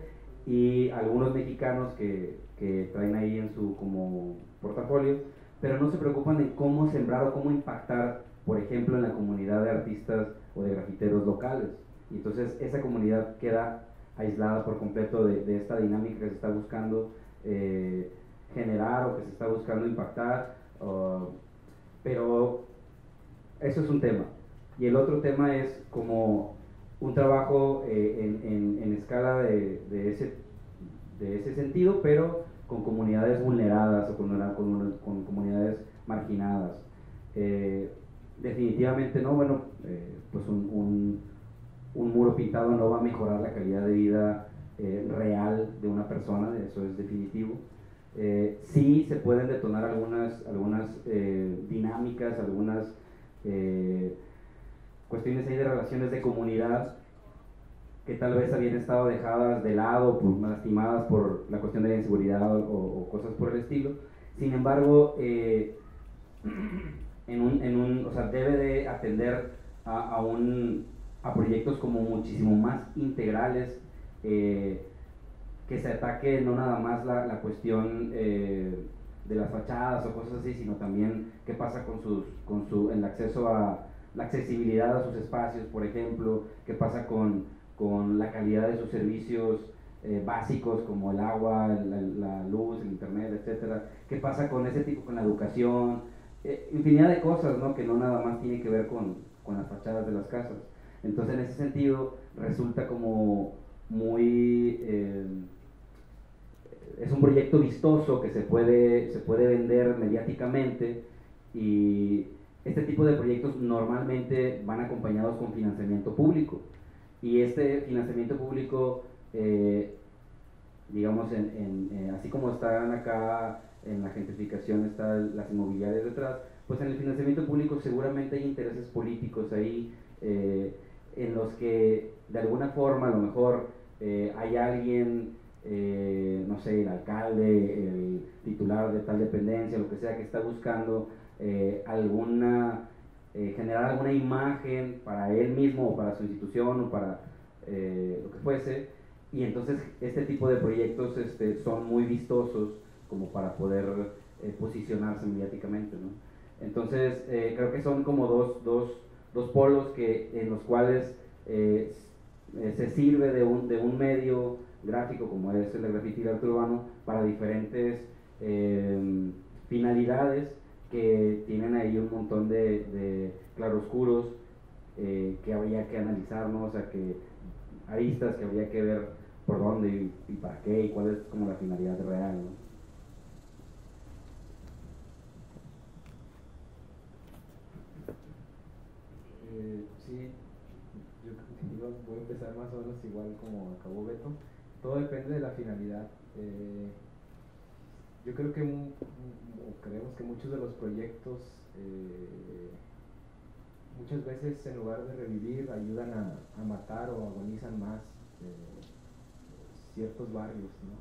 y algunos mexicanos que traen ahí en su como portafolio, pero no se preocupan en cómo sembrar o cómo impactar, por ejemplo, en la comunidad de artistas o de grafiteros locales. Y entonces esa comunidad queda aislada por completo de esta dinámica que se está buscando generar o que se está buscando impactar, pero eso es un tema. Y el otro tema es como un trabajo en escala de ese sentido, pero con comunidades vulneradas o con comunidades marginadas. Definitivamente no, bueno, pues un muro pintado no va a mejorar la calidad de vida real de una persona, eso es definitivo. Sí se pueden detonar algunas dinámicas, algunas cuestiones ahí de relaciones de comunidad que tal vez habían estado dejadas de lado, lastimadas por la cuestión de la inseguridad o cosas por el estilo. Sin embargo, o sea, debe de atender a proyectos como muchísimo más integrales, que se ataque no nada más la cuestión de las fachadas o cosas así, sino también qué pasa con el acceso a la accesibilidad a sus espacios, por ejemplo, qué pasa con la calidad de sus servicios básicos como el agua, la luz, el internet, etcétera, qué pasa con ese tipo, con la educación, infinidad de cosas, ¿no? Que no nada más tiene que ver con las fachadas de las casas. Entonces, en ese sentido, resulta como muy es un proyecto vistoso que se puede vender mediáticamente, y este tipo de proyectos normalmente van acompañados con financiamiento público, y este financiamiento público digamos así como están acá en la gentrificación, están las inmobiliarias detrás, pues en el financiamiento público seguramente hay intereses políticos ahí, en los que de alguna forma a lo mejor hay alguien, no sé, el alcalde, el titular de tal dependencia, lo que sea, que está buscando generar alguna imagen para él mismo o para su institución o para lo que fuese, y entonces este tipo de proyectos son muy vistosos como para poder posicionarse mediáticamente, ¿no? Entonces creo que son como dos polos en los cuales se sirve de un medio gráfico como es el graffiti y el arte urbano para diferentes finalidades, que tienen ahí un montón de claroscuros que habría que analizar, ¿no? O sea, que aristas que habría que ver por dónde y para qué y cuál es como la finalidad real, ¿no? Sí, yo voy a empezar más o menos igual como acabó Beto. Todo depende de la finalidad Yo creo que creemos que muchos de los proyectos muchas veces en lugar de revivir ayudan a matar o agonizan más ciertos barrios, ¿no?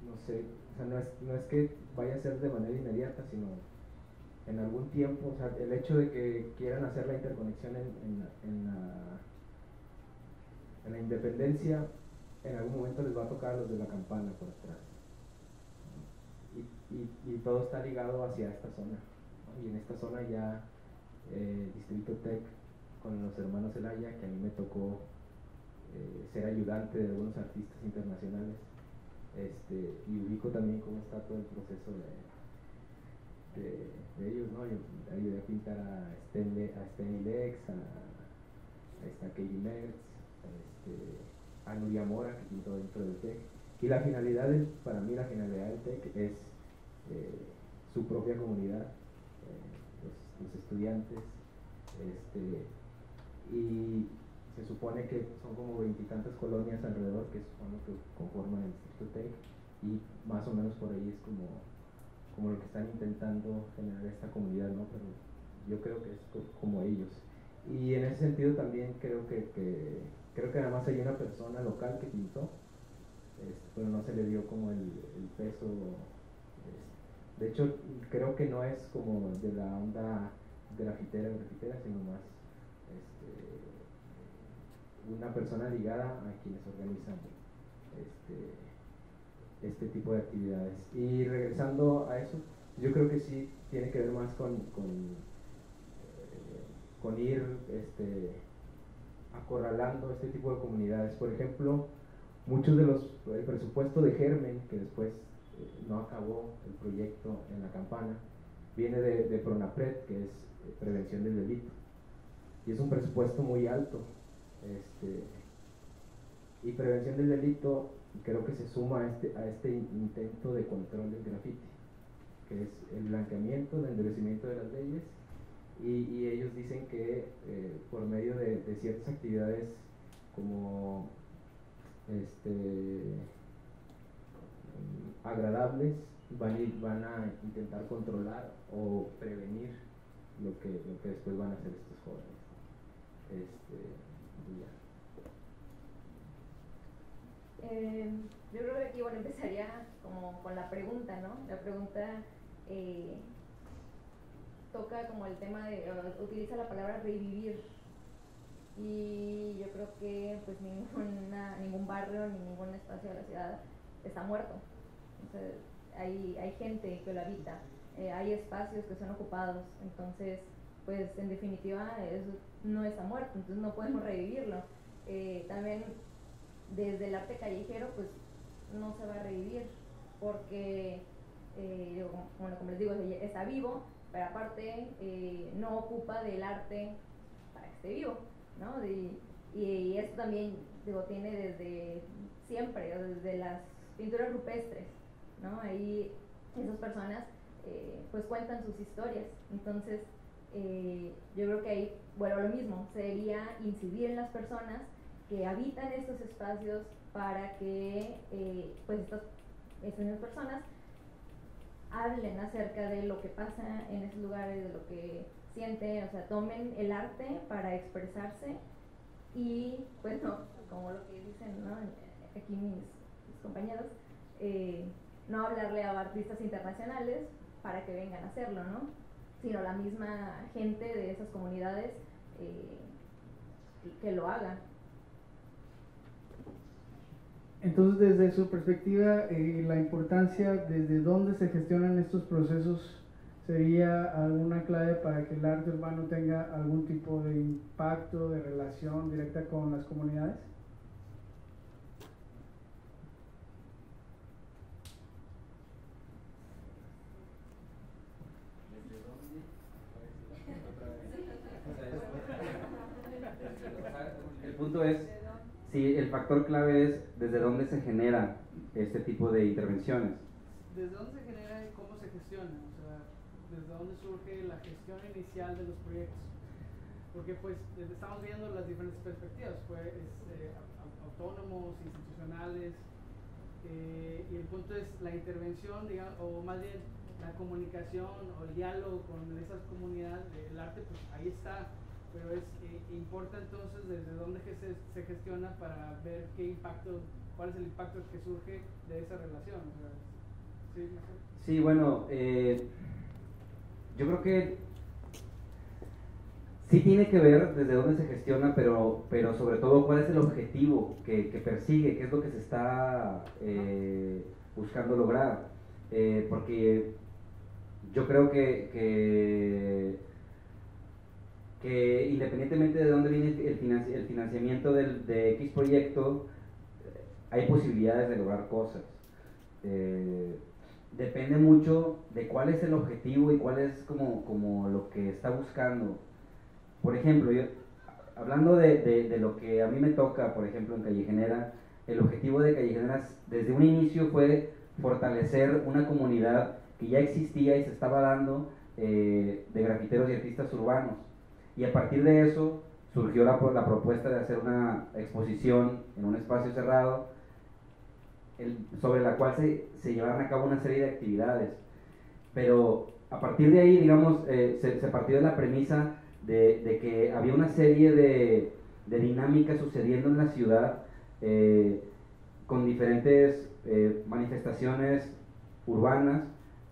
No sé, o sea, no es que vaya a ser de manera inmediata, sino en algún tiempo, o sea, el hecho de que quieran hacer la interconexión en la independencia, en algún momento les va a tocar a los de la campana por atrás. Y todo está ligado hacia esta zona, ¿no? Y en esta zona ya Distrito Tech con los hermanos Zelaya, que a mí me tocó ser ayudante de algunos artistas internacionales, y ubico también cómo está todo el proceso de ellos, ¿no? Yo ayudé a pintar a Steny Lex, a Katie Mertz, a Nuria Mora, que pintó dentro del TEC. Y la finalidad, para mí la finalidad del TEC es su propia comunidad, los estudiantes, y se supone que son como 20 y tantas colonias alrededor que son lo que conforman el Distrito TEC, y más o menos por ahí es como lo que están intentando generar esta comunidad, ¿no? Pero yo creo que es como ellos. Y en ese sentido también creo que nada más hay una persona local que pintó, pero no se le dio como el peso. De hecho, creo que no es como de la onda grafitera, sino más una persona ligada a quienes organizan este tipo de actividades. Y regresando a eso, yo creo que sí tiene que ver más con ir acorralando este tipo de comunidades. Por ejemplo, muchos de el presupuesto de Germen, que después no acabó el proyecto en la campana, viene de Pronapred, que es prevención del delito, y es un presupuesto muy alto. Y prevención del delito creo que se suma a este intento de control del graffiti, que es el blanqueamiento, el endurecimiento de las leyes, y ellos dicen que por medio de ciertas actividades como agradables van a intentar controlar o prevenir lo que después van a hacer estos jóvenes. Yo creo que aquí, bueno, empezaría como con la pregunta, ¿no? La pregunta toca como el tema utiliza la palabra revivir, y yo creo que pues ningún barrio ni ningún espacio de la ciudad está muerto. Entonces, hay gente que lo habita, hay espacios que son ocupados, entonces pues en definitiva eso no está muerto, entonces no podemos revivirlo. También desde el arte callejero pues no se va a revivir porque bueno, como les digo, está vivo, pero aparte no ocupa del arte para que esté vivo, ¿no? Y esto también tiene desde siempre, desde las pinturas rupestres, ¿no? Ahí esas personas pues cuentan sus historias. Entonces yo creo que ahí vuelvo a lo mismo, sería incidir en las personas que habitan estos espacios para que pues estas mismas personas hablen acerca de lo que pasa en esos lugares, de lo que sienten, o sea, tomen el arte para expresarse y pues no, como lo que dicen, ¿no? Aquí mis compañeros, no hablarle a artistas internacionales para que vengan a hacerlo, ¿no? Sino la misma gente de esas comunidades que lo haga. Entonces, desde su perspectiva, la importancia desde dónde se gestionan estos procesos sería alguna clave para que el arte urbano tenga algún tipo de impacto, de relación directa con las comunidades. El punto es, sí, el factor clave es desde dónde se genera este tipo de intervenciones. ¿Desde dónde se genera y cómo se gestiona? O sea, ¿desde dónde surge la gestión inicial de los proyectos? porque pues estamos viendo las diferentes perspectivas, pues autónomos, institucionales, y el punto es la intervención, digamos, o más bien la comunicación o el diálogo con esas comunidades. El arte pues ahí está, pero importa entonces desde dónde se gestiona para ver qué impacto, cuál es el impacto que surge de esa relación. O sea, ¿sí? Sí, bueno, yo creo que sí tiene que ver desde dónde se gestiona, pero sobre todo cuál es el objetivo que persigue, qué es lo que se está buscando lograr. Porque yo creo que independientemente de dónde viene el financiamiento de X proyecto, hay posibilidades de lograr cosas. Depende mucho de cuál es el objetivo y cuál es como lo que está buscando. Por ejemplo, hablando de lo que a mí me toca, por ejemplo, en Callejenera, el objetivo de Callejenera desde un inicio fue fortalecer una comunidad que ya existía y se estaba dando de grafiteros y artistas urbanos. Y a partir de eso surgió la propuesta de hacer una exposición en un espacio cerrado sobre la cual se llevaron a cabo una serie de actividades. Pero a partir de ahí, digamos, se partió de la premisa de que había una serie de dinámicas sucediendo en la ciudad con diferentes manifestaciones urbanas,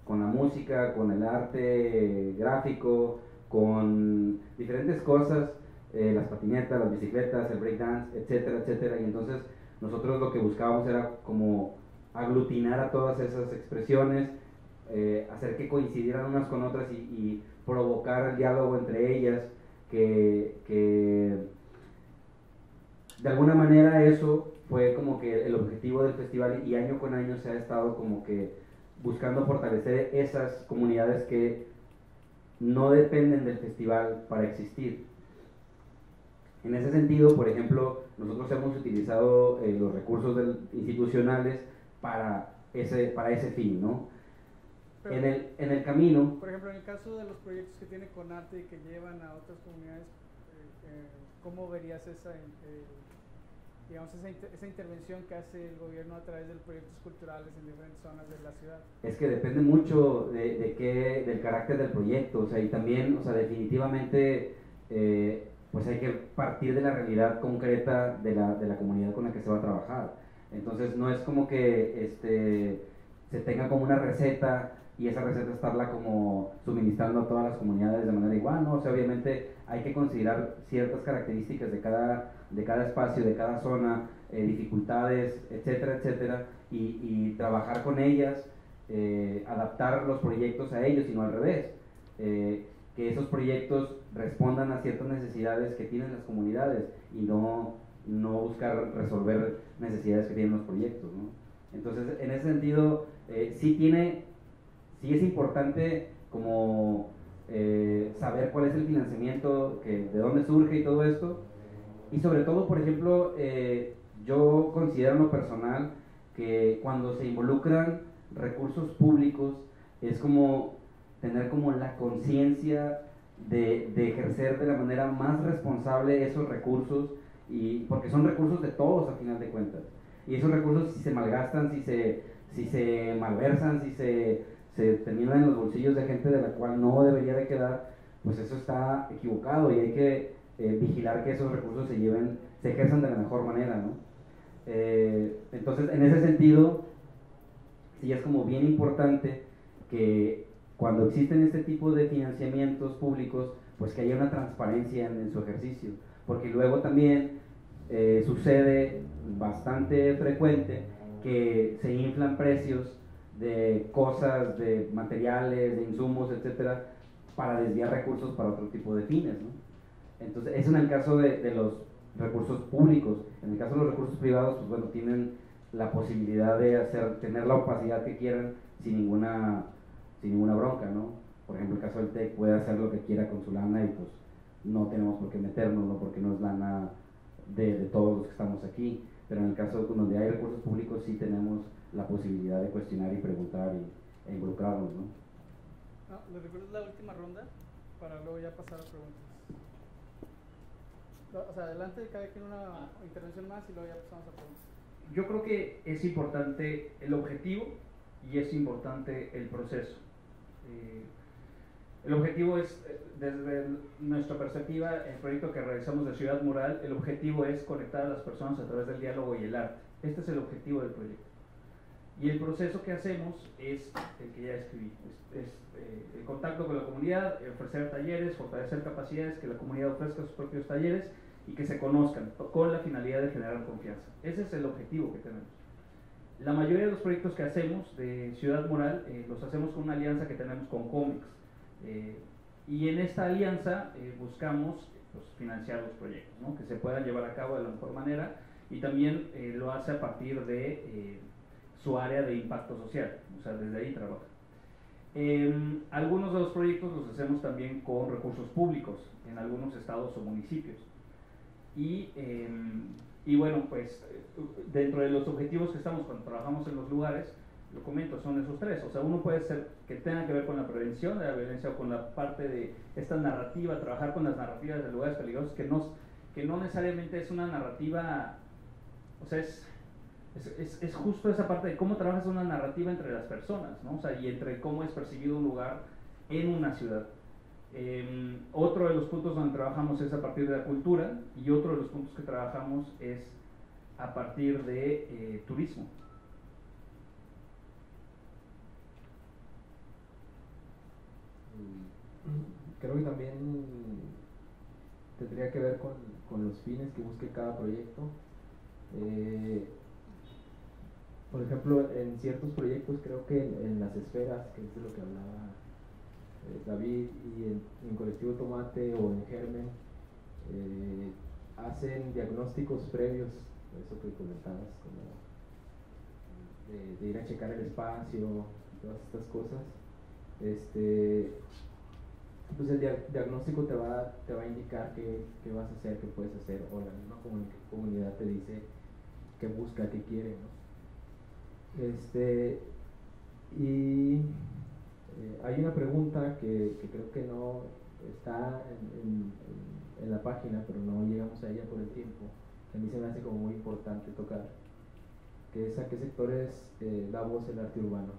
con la música, con el arte gráfico, con diferentes cosas, las patinetas, las bicicletas, el breakdance, etcétera, etcétera. Y entonces nosotros lo que buscábamos era como aglutinar a todas esas expresiones, hacer que coincidieran unas con otras y provocar el diálogo entre ellas, que de alguna manera eso fue como que el objetivo del festival, y año con año se ha estado como que buscando fortalecer esas comunidades que no dependen del festival para existir. En ese sentido, por ejemplo, nosotros hemos utilizado los recursos institucionales para ese fin, ¿no? Pero, en el camino... Por ejemplo, en el caso de los proyectos que tiene CONARTE y que llevan a otras comunidades, ¿cómo verías esa intervención que hace el gobierno a través de los proyectos culturales en diferentes zonas de la ciudad? Es que depende mucho del carácter del proyecto, o sea, y también, o sea, definitivamente, pues hay que partir de la realidad concreta de la comunidad con la que se va a trabajar. Entonces no es como que se tenga como una receta y esa receta estarla como suministrando a todas las comunidades de manera igual, ¿no? O sea, obviamente hay que considerar ciertas características de cada espacio, de cada zona, dificultades, etcétera, etcétera, y trabajar con ellas, adaptar los proyectos a ellos y no al revés, que esos proyectos respondan a ciertas necesidades que tienen las comunidades y no buscar resolver necesidades que tienen los proyectos, ¿no? Entonces, en ese sentido, sí es importante como saber cuál es el financiamiento, de dónde surge y todo esto. Y sobre todo, por ejemplo, yo considero en lo personal que cuando se involucran recursos públicos es como tener como la conciencia de ejercer de la manera más responsable esos recursos, porque son recursos de todos a final de cuentas. Y esos recursos, si se malgastan, si se malversan, si se terminan en los bolsillos de gente de la cual no debería de quedar, pues eso está equivocado y hay que vigilar que esos recursos se ejerzan de la mejor manera, ¿no? Entonces, en ese sentido, sí es como bien importante que cuando existen este tipo de financiamientos públicos, pues que haya una transparencia en su ejercicio, porque luego también sucede bastante frecuente que se inflan precios de cosas, de materiales, de insumos, etcétera, para desviar recursos para otro tipo de fines, ¿no? Entonces, eso en el caso de los recursos públicos. En el caso de los recursos privados, pues bueno, tienen la posibilidad de tener la opacidad que quieran sin ninguna bronca, ¿no? Por ejemplo, el caso del TEC puede hacer lo que quiera con su lana y pues no tenemos por qué meternos, ¿no? Porque no es lana de todos los que estamos aquí. Pero en el caso donde hay recursos públicos sí tenemos la posibilidad de cuestionar y preguntar e involucrarnos, ¿no? ¿Les recuerdo la última ronda? Para luego ya pasar a preguntas. O sea, adelante, cada quien una intervención más y luego ya pasamos a preguntas. Yo creo que es importante el objetivo y es importante el proceso. El objetivo es, desde nuestra perspectiva, el proyecto que realizamos de Ciudad Mural, el objetivo es conectar a las personas a través del diálogo y el arte. Este es el objetivo del proyecto. Y el proceso que hacemos es el que ya escribí, el contacto con la comunidad, ofrecer talleres, fortalecer capacidades, que la comunidad ofrezca sus propios talleres y que se conozcan con la finalidad de generar confianza. Ese es el objetivo que tenemos. La mayoría de los proyectos que hacemos de Ciudad Mural los hacemos con una alianza que tenemos con Comex. Y en esta alianza buscamos pues, financiar los proyectos, ¿no? Que se puedan llevar a cabo de la mejor manera, y también lo hace a partir de su área de impacto social, o sea, desde ahí trabaja. Algunos de los proyectos los hacemos también con recursos públicos en algunos estados o municipios. Y bueno, pues dentro de los objetivos que estamos cuando trabajamos en los lugares, lo comento, son esos tres. O sea, uno puede ser que tenga que ver con la prevención de la violencia o con la parte de esta narrativa, trabajar con las narrativas de lugares peligrosos, que no necesariamente es una narrativa, o sea, es justo esa parte de cómo trabajas una narrativa entre las personas, ¿no? O sea, y entre cómo es percibido un lugar en una ciudad. Otro de los puntos donde trabajamos es a partir de la cultura, y otro de los puntos que trabajamos es a partir de turismo. Creo que también tendría que ver con los fines que busque cada proyecto. Por ejemplo, en ciertos proyectos creo que en las esferas, que es de lo que hablaba David, y en Colectivo Tomate o en Germen, hacen diagnósticos previos, eso que comentabas, como de ir a checar el espacio, todas estas cosas. Pues el diagnóstico te va a indicar qué vas a hacer, qué puedes hacer, o la misma comunidad te dice qué busca, qué quiere, ¿no? Hay una pregunta que creo que no está en la página, pero no llegamos a ella por el tiempo, que a mí se me hace como muy importante tocar, que es a qué sectores da voz el arte urbano.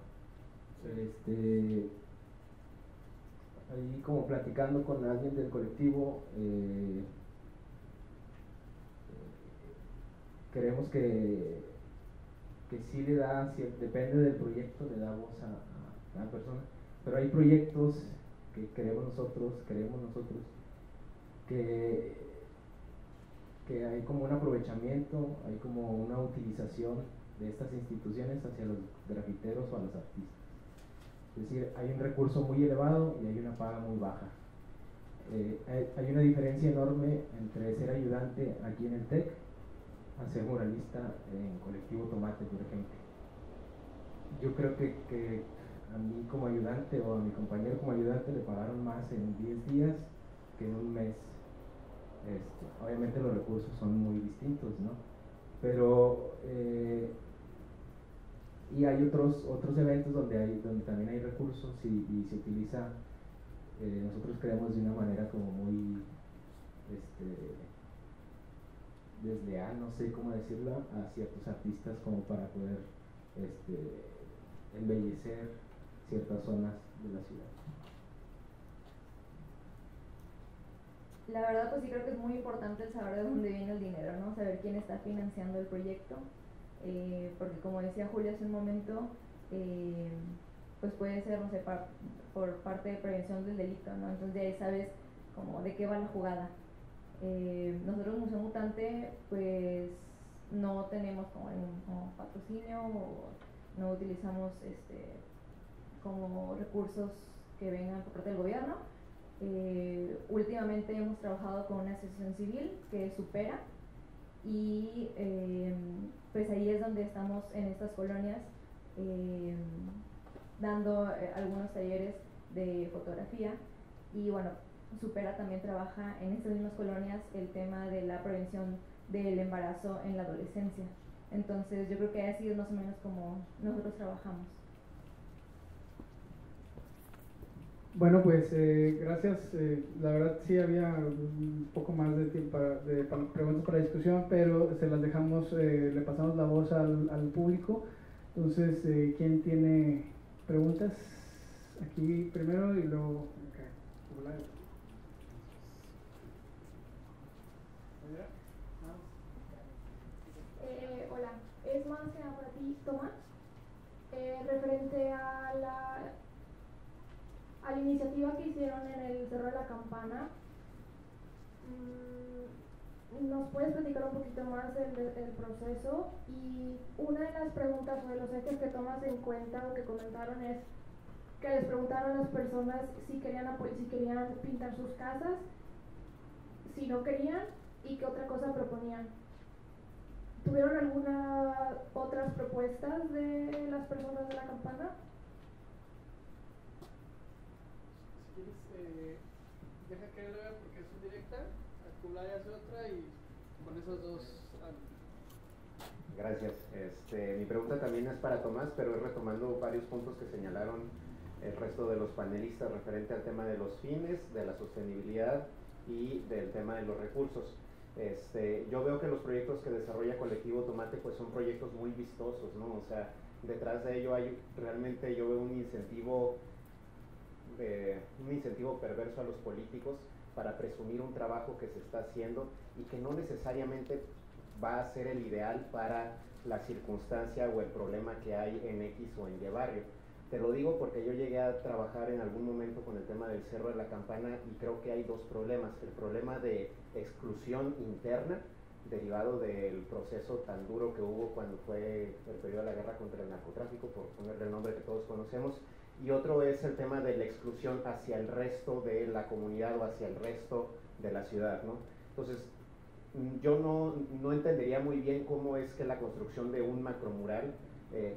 Ahí como platicando con alguien del colectivo, creemos que sí le da, depende del proyecto, le da voz a cada persona, pero hay proyectos que creemos nosotros que hay como un aprovechamiento, hay como una utilización de estas instituciones hacia los grafiteros o a los artistas. Es decir, hay un recurso muy elevado y hay una paga muy baja. Hay una diferencia enorme entre ser ayudante aquí en el TEC a ser muralista en Colectivo Tomate, por ejemplo. Yo creo que a mí como ayudante o a mi compañero como ayudante le pagaron más en 10 días que en un mes. Obviamente los recursos son muy distintos, ¿no? Pero y hay otros eventos donde también hay recursos y se utiliza, nosotros creemos de una manera como muy desleal, no sé cómo decirlo, a ciertos artistas como para poder embellecer ciertas zonas de la ciudad. La verdad, pues sí creo que es muy importante el saber de dónde viene el dinero, ¿no? Saber quién está financiando el proyecto, porque como decía Julia hace un momento, pues puede ser, no sé, por parte de prevención del delito, ¿no? Entonces de ahí sabes como de qué va la jugada. Nosotros Museo Mutante pues no tenemos como patrocinio, o no utilizamos como recursos que vengan por parte del gobierno. Últimamente hemos trabajado con una asociación civil que es Supera, y pues ahí es donde estamos en estas colonias dando algunos talleres de fotografía. Y bueno, Supera también trabaja en estas mismas colonias el tema de la prevención del embarazo en la adolescencia. Entonces yo creo que así es más o menos como nosotros trabajamos. Bueno, pues gracias. La verdad sí había un poco más de tiempo para preguntas para discusión, pero se las dejamos, le pasamos la voz al público. Entonces, ¿quién tiene preguntas? Aquí primero y luego acá. Hola, es más que nada para ti, Tomás. Referente a la iniciativa que hicieron en el Cerro de la Campana, ¿nos puedes platicar un poquito más del proceso? Y una de las preguntas o de los hechos que tomas en cuenta o que comentaron es que les preguntaron a las personas si querían pintar sus casas, si no querían y qué otra cosa proponían. ¿Tuvieron algunas otras propuestas de las personas de la campana? Si quieres, deja que él lo vea porque es un directa, Akulaya hace otra y con esos dos. Gracias. Mi pregunta también es para Tomás, pero es retomando varios puntos que señalaron el resto de los panelistas referente al tema de los fines, de la sostenibilidad y del tema de los recursos. Yo veo que los proyectos que desarrolla Colectivo Tomate pues son proyectos muy vistosos, ¿no? O sea, detrás de ello hay realmente, yo veo un incentivo perverso a los políticos para presumir un trabajo que se está haciendo y que no necesariamente va a ser el ideal para la circunstancia o el problema que hay en X o en Y barrio. Te lo digo porque yo llegué a trabajar en algún momento con el tema del Cerro de la Campana y creo que hay dos problemas. El problema de exclusión interna, derivado del proceso tan duro que hubo cuando fue el periodo de la guerra contra el narcotráfico, por ponerle el nombre que todos conocemos, y otro es el tema de la exclusión hacia el resto de la comunidad o hacia el resto de la ciudad, ¿no? Entonces, yo no entendería muy bien cómo es que la construcción de un macromural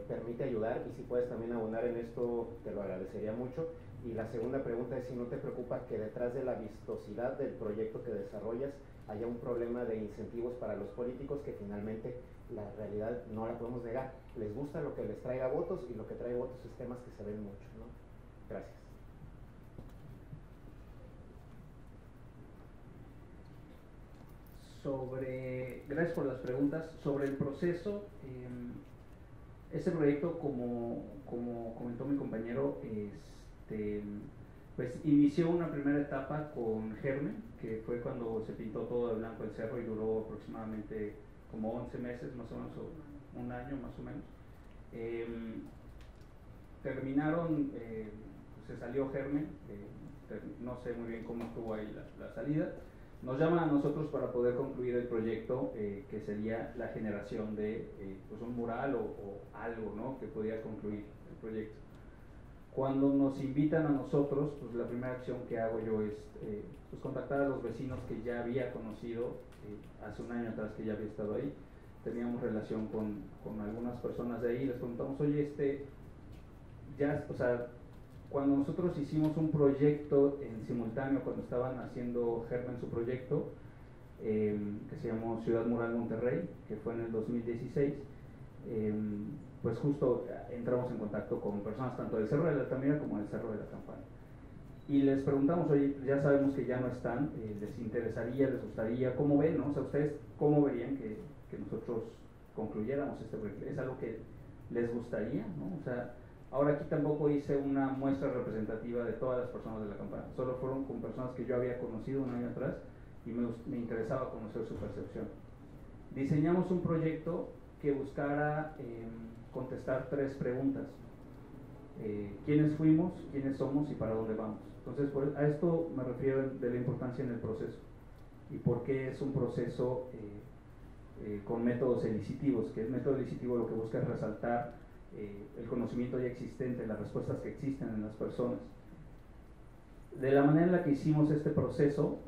permite ayudar, y si puedes también abonar en esto te lo agradecería mucho. Y la segunda pregunta es si no te preocupa que detrás de la vistosidad del proyecto que desarrollas haya un problema de incentivos para los políticos que finalmente la realidad no la podemos negar. Les gusta lo que les traiga votos y lo que trae votos es temas que se ven mucho, ¿no? Gracias. Gracias por las preguntas. Sobre el proceso, este proyecto, como comentó mi compañero, pues inició una primera etapa con Germen, que fue cuando se pintó todo de blanco el cerro y duró aproximadamente como 11 meses, más o menos, o un año más o menos. Terminaron, se salió Germen, no sé muy bien cómo estuvo ahí la salida. Nos llaman a nosotros para poder concluir el proyecto, que sería la generación de pues un mural o algo, ¿no?, que podía concluir el proyecto. Cuando nos invitan a nosotros, pues la primera acción que hago yo es pues contactar a los vecinos que ya había conocido hace un año atrás, que ya había estado ahí. Teníamos relación con algunas personas de ahí, les preguntamos, oye, ya, o sea, cuando nosotros hicimos un proyecto en simultáneo, cuando estaban haciendo Germen su proyecto, que se llamó Ciudad Mural Monterrey, que fue en el 2016, pues justo entramos en contacto con personas tanto del Cerro de la Altamira como del Cerro de la Campana. Y les preguntamos, oye, ya sabemos que ya no están, ¿les interesaría, les gustaría, cómo ven, no? O sea, ¿ustedes cómo verían que nosotros concluyéramos este proyecto? ¿Es algo que les gustaría, no? O sea, ahora aquí tampoco hice una muestra representativa de todas las personas de la campana, solo fueron con personas que yo había conocido un año atrás y me interesaba conocer su percepción. Diseñamos un proyecto que buscara contestar 3 preguntas. ¿Quiénes fuimos, quiénes somos y para dónde vamos? Entonces, a esto me refiero de la importancia en el proceso y por qué es un proceso con métodos elicitivos, que el método elicitivo lo que busca es resaltar el conocimiento ya existente, las respuestas que existen en las personas. De la manera en la que hicimos este proceso,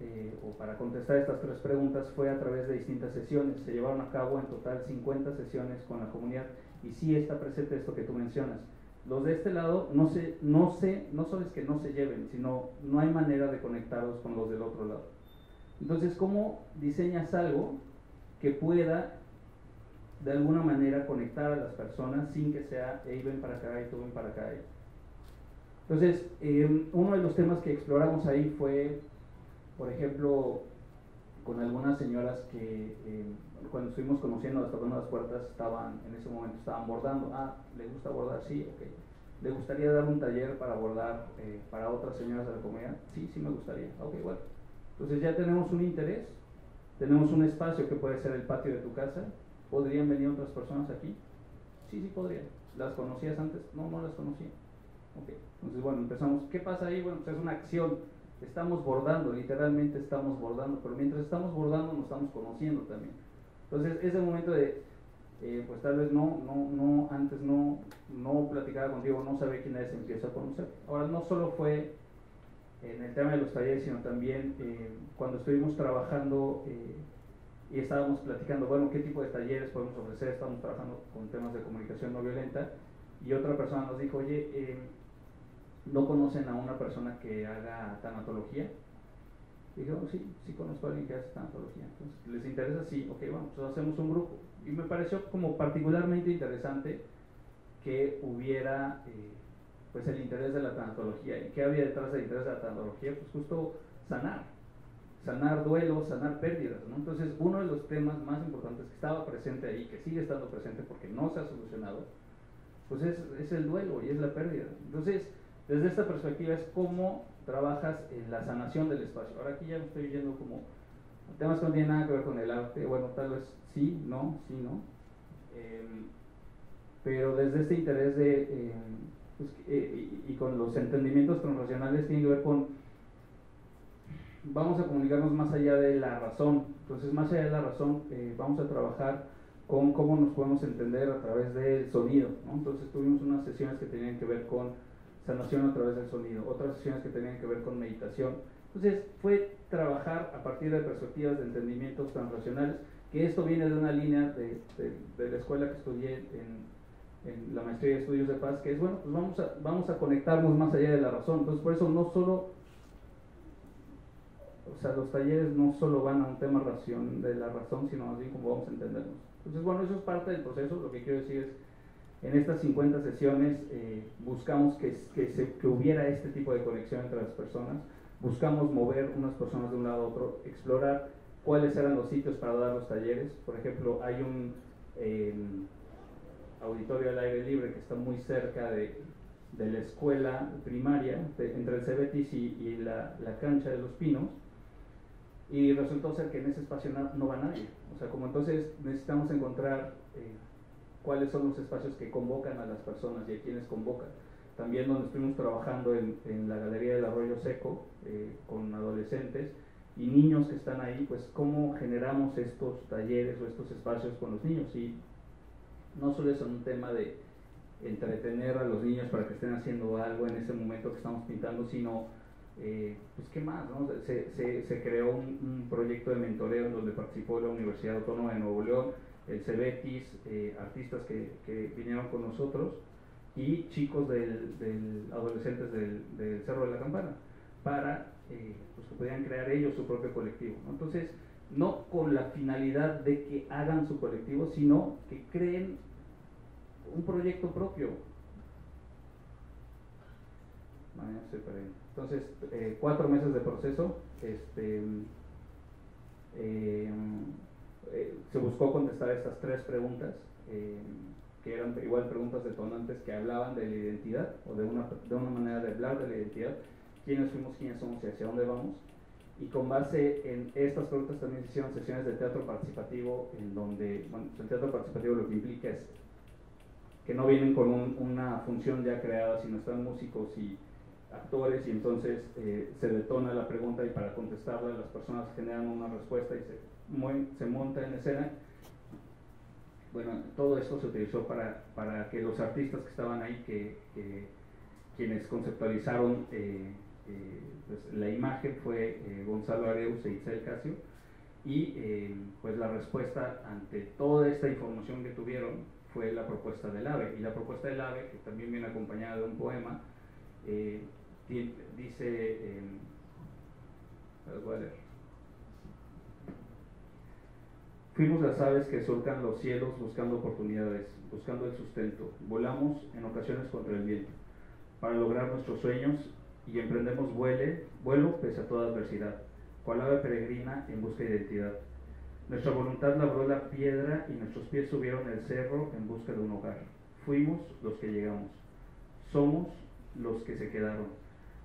o para contestar estas 3 preguntas, fue a través de distintas sesiones. Se llevaron a cabo en total 50 sesiones con la comunidad, y sí está presente esto que tú mencionas. Los de este lado no solo es que no se lleven, sino no hay manera de conectarlos con los del otro lado. Entonces, ¿cómo diseñas algo que pueda de alguna manera conectar a las personas sin que sea, hey, ven para acá y tú ven para acá? Entonces, uno de los temas que exploramos ahí fue, por ejemplo, con algunas señoras que cuando estuvimos conociendo, tocando las puertas, en ese momento estaban bordando. ¿Le gusta bordar? Sí, ok. ¿Le gustaría dar un taller para bordar para otras señoras de la comunidad? Sí, sí me gustaría. Ok, bueno. Entonces ya tenemos un interés, tenemos un espacio que puede ser el patio de tu casa. ¿Podrían venir otras personas aquí? Sí, sí podrían. ¿Las conocías antes? No, no las conocía. Ok, entonces bueno, empezamos. ¿Qué pasa ahí? Bueno, pues es una acción. Estamos bordando, literalmente estamos bordando, pero mientras estamos bordando nos estamos conociendo también. Entonces ese momento de, pues tal vez antes no platicaba contigo, no sabía quién eres, empiezo a conocer. Ahora no solo fue en el tema de los talleres, sino también cuando estuvimos trabajando y estábamos platicando, bueno, qué tipo de talleres podemos ofrecer. Estamos trabajando con temas de comunicación no violenta y otra persona nos dijo, oye, ¿no conocen a una persona que haga tanatología? Y dije, sí conozco a alguien que hace tanatología. Entonces, ¿les interesa? Sí, ok, bueno, pues hacemos un grupo. Y me pareció como particularmente interesante que hubiera pues el interés de la tanatología. ¿Y qué había detrás del interés de la tanatología? Pues justo sanar duelos, sanar pérdidas, ¿no? Entonces, uno de los temas más importantes que estaba presente ahí, que sigue estando presente porque no se ha solucionado, pues es el duelo y es la pérdida. Entonces, desde esta perspectiva es cómo trabajas en la sanación del espacio. Ahora aquí ya me estoy yendo como temas que no tienen nada que ver con el arte. Bueno, tal vez sí, no. Pero desde este interés de y con los entendimientos transracionales tiene que ver con, vamos a comunicarnos más allá de la razón. Entonces, más allá de la razón, vamos a trabajar con cómo nos podemos entender a través del sonido, ¿no? Entonces tuvimos unas sesiones que tenían que ver con sanación a través del sonido, otras sesiones que tenían que ver con meditación. Entonces fue trabajar a partir de perspectivas de entendimientos transracionales, que esto viene de una línea de la escuela que estudié en la maestría de estudios de paz, que es, bueno, pues vamos a conectarnos más allá de la razón. Entonces por eso no solo, o sea, los talleres no solo van a un tema de la razón, sino más bien cómo vamos a entendernos. Entonces bueno, eso es parte del proceso. Lo que quiero decir es, en estas 50 sesiones buscamos que hubiera este tipo de conexión entre las personas, buscamos mover unas personas de un lado a otro, explorar cuáles eran los sitios para dar los talleres. Por ejemplo, hay un auditorio al aire libre que está muy cerca de la escuela primaria, entre el Cebetis y la cancha de los Pinos, y resultó ser que en ese espacio no va nadie. O sea, como entonces necesitamos encontrar cuáles son los espacios que convocan a las personas y a quienes convocan. También donde estuvimos trabajando en la Galería del Arroyo Seco con adolescentes y niños que están ahí, pues cómo generamos estos talleres o estos espacios con los niños. Y no solo es un tema de entretener a los niños para que estén haciendo algo en ese momento que estamos pintando, sino pues qué más, ¿no? Se creó un proyecto de mentoreo en donde participó la Universidad Autónoma de Nuevo León, el Cebetis, artistas que vinieron con nosotros y chicos adolescentes del Cerro de la Campana, para pues que pudieran crear ellos su propio colectivo, ¿no? Entonces, no con la finalidad de que hagan su colectivo, sino que creen un proyecto propio. Entonces, 4 meses de proceso. Se buscó contestar estas 3 preguntas, que eran igual preguntas detonantes que hablaban de la identidad, o de una manera de hablar de la identidad, quiénes fuimos, quiénes somos y hacia dónde vamos. Y con base en estas preguntas también se hicieron sesiones de teatro participativo, en donde, bueno, el teatro participativo lo que implica es que no vienen con una función ya creada, sino están músicos y actores, y entonces se detona la pregunta, y para contestarla las personas generan una respuesta y se monta en escena. Bueno, todo esto se utilizó para que los artistas que estaban ahí, quienes conceptualizaron pues la imagen, fue Gonzalo Areus e Itzel Casio, y pues la respuesta ante toda esta información que tuvieron fue la propuesta del AVE. Y la propuesta del AVE, que también viene acompañada de un poema, dice, los voy a leer: fuimos las aves que surcan los cielos buscando oportunidades, buscando el sustento. Volamos en ocasiones contra el viento. para lograr nuestros sueños y emprendemos vuelo pese a toda adversidad, cual ave peregrina en busca de identidad. Nuestra voluntad labró la piedra y nuestros pies subieron el cerro en busca de un hogar. Fuimos los que llegamos, somos los que se quedaron,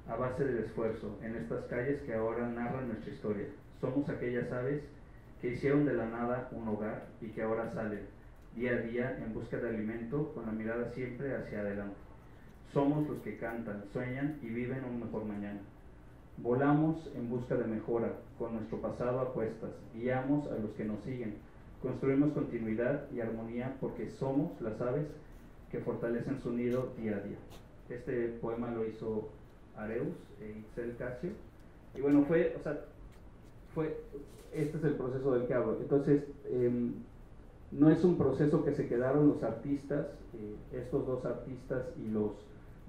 a base del esfuerzo, en estas calles que ahora narran nuestra historia. Somos aquellas aves que hicieron de la nada un hogar y que ahora salen, día a día, en busca de alimento, con la mirada siempre hacia adelante. Somos los que cantan, sueñan y viven un mejor mañana. Volamos en busca de mejora, con nuestro pasado a cuestas, guiamos a los que nos siguen, construimos continuidad y armonía porque somos las aves que fortalecen su nido día a día. Este poema lo hizo Areus e Itzel Casio, y bueno, este es el proceso del que hablo. Entonces, no es un proceso que se quedaron los artistas, estos dos artistas y los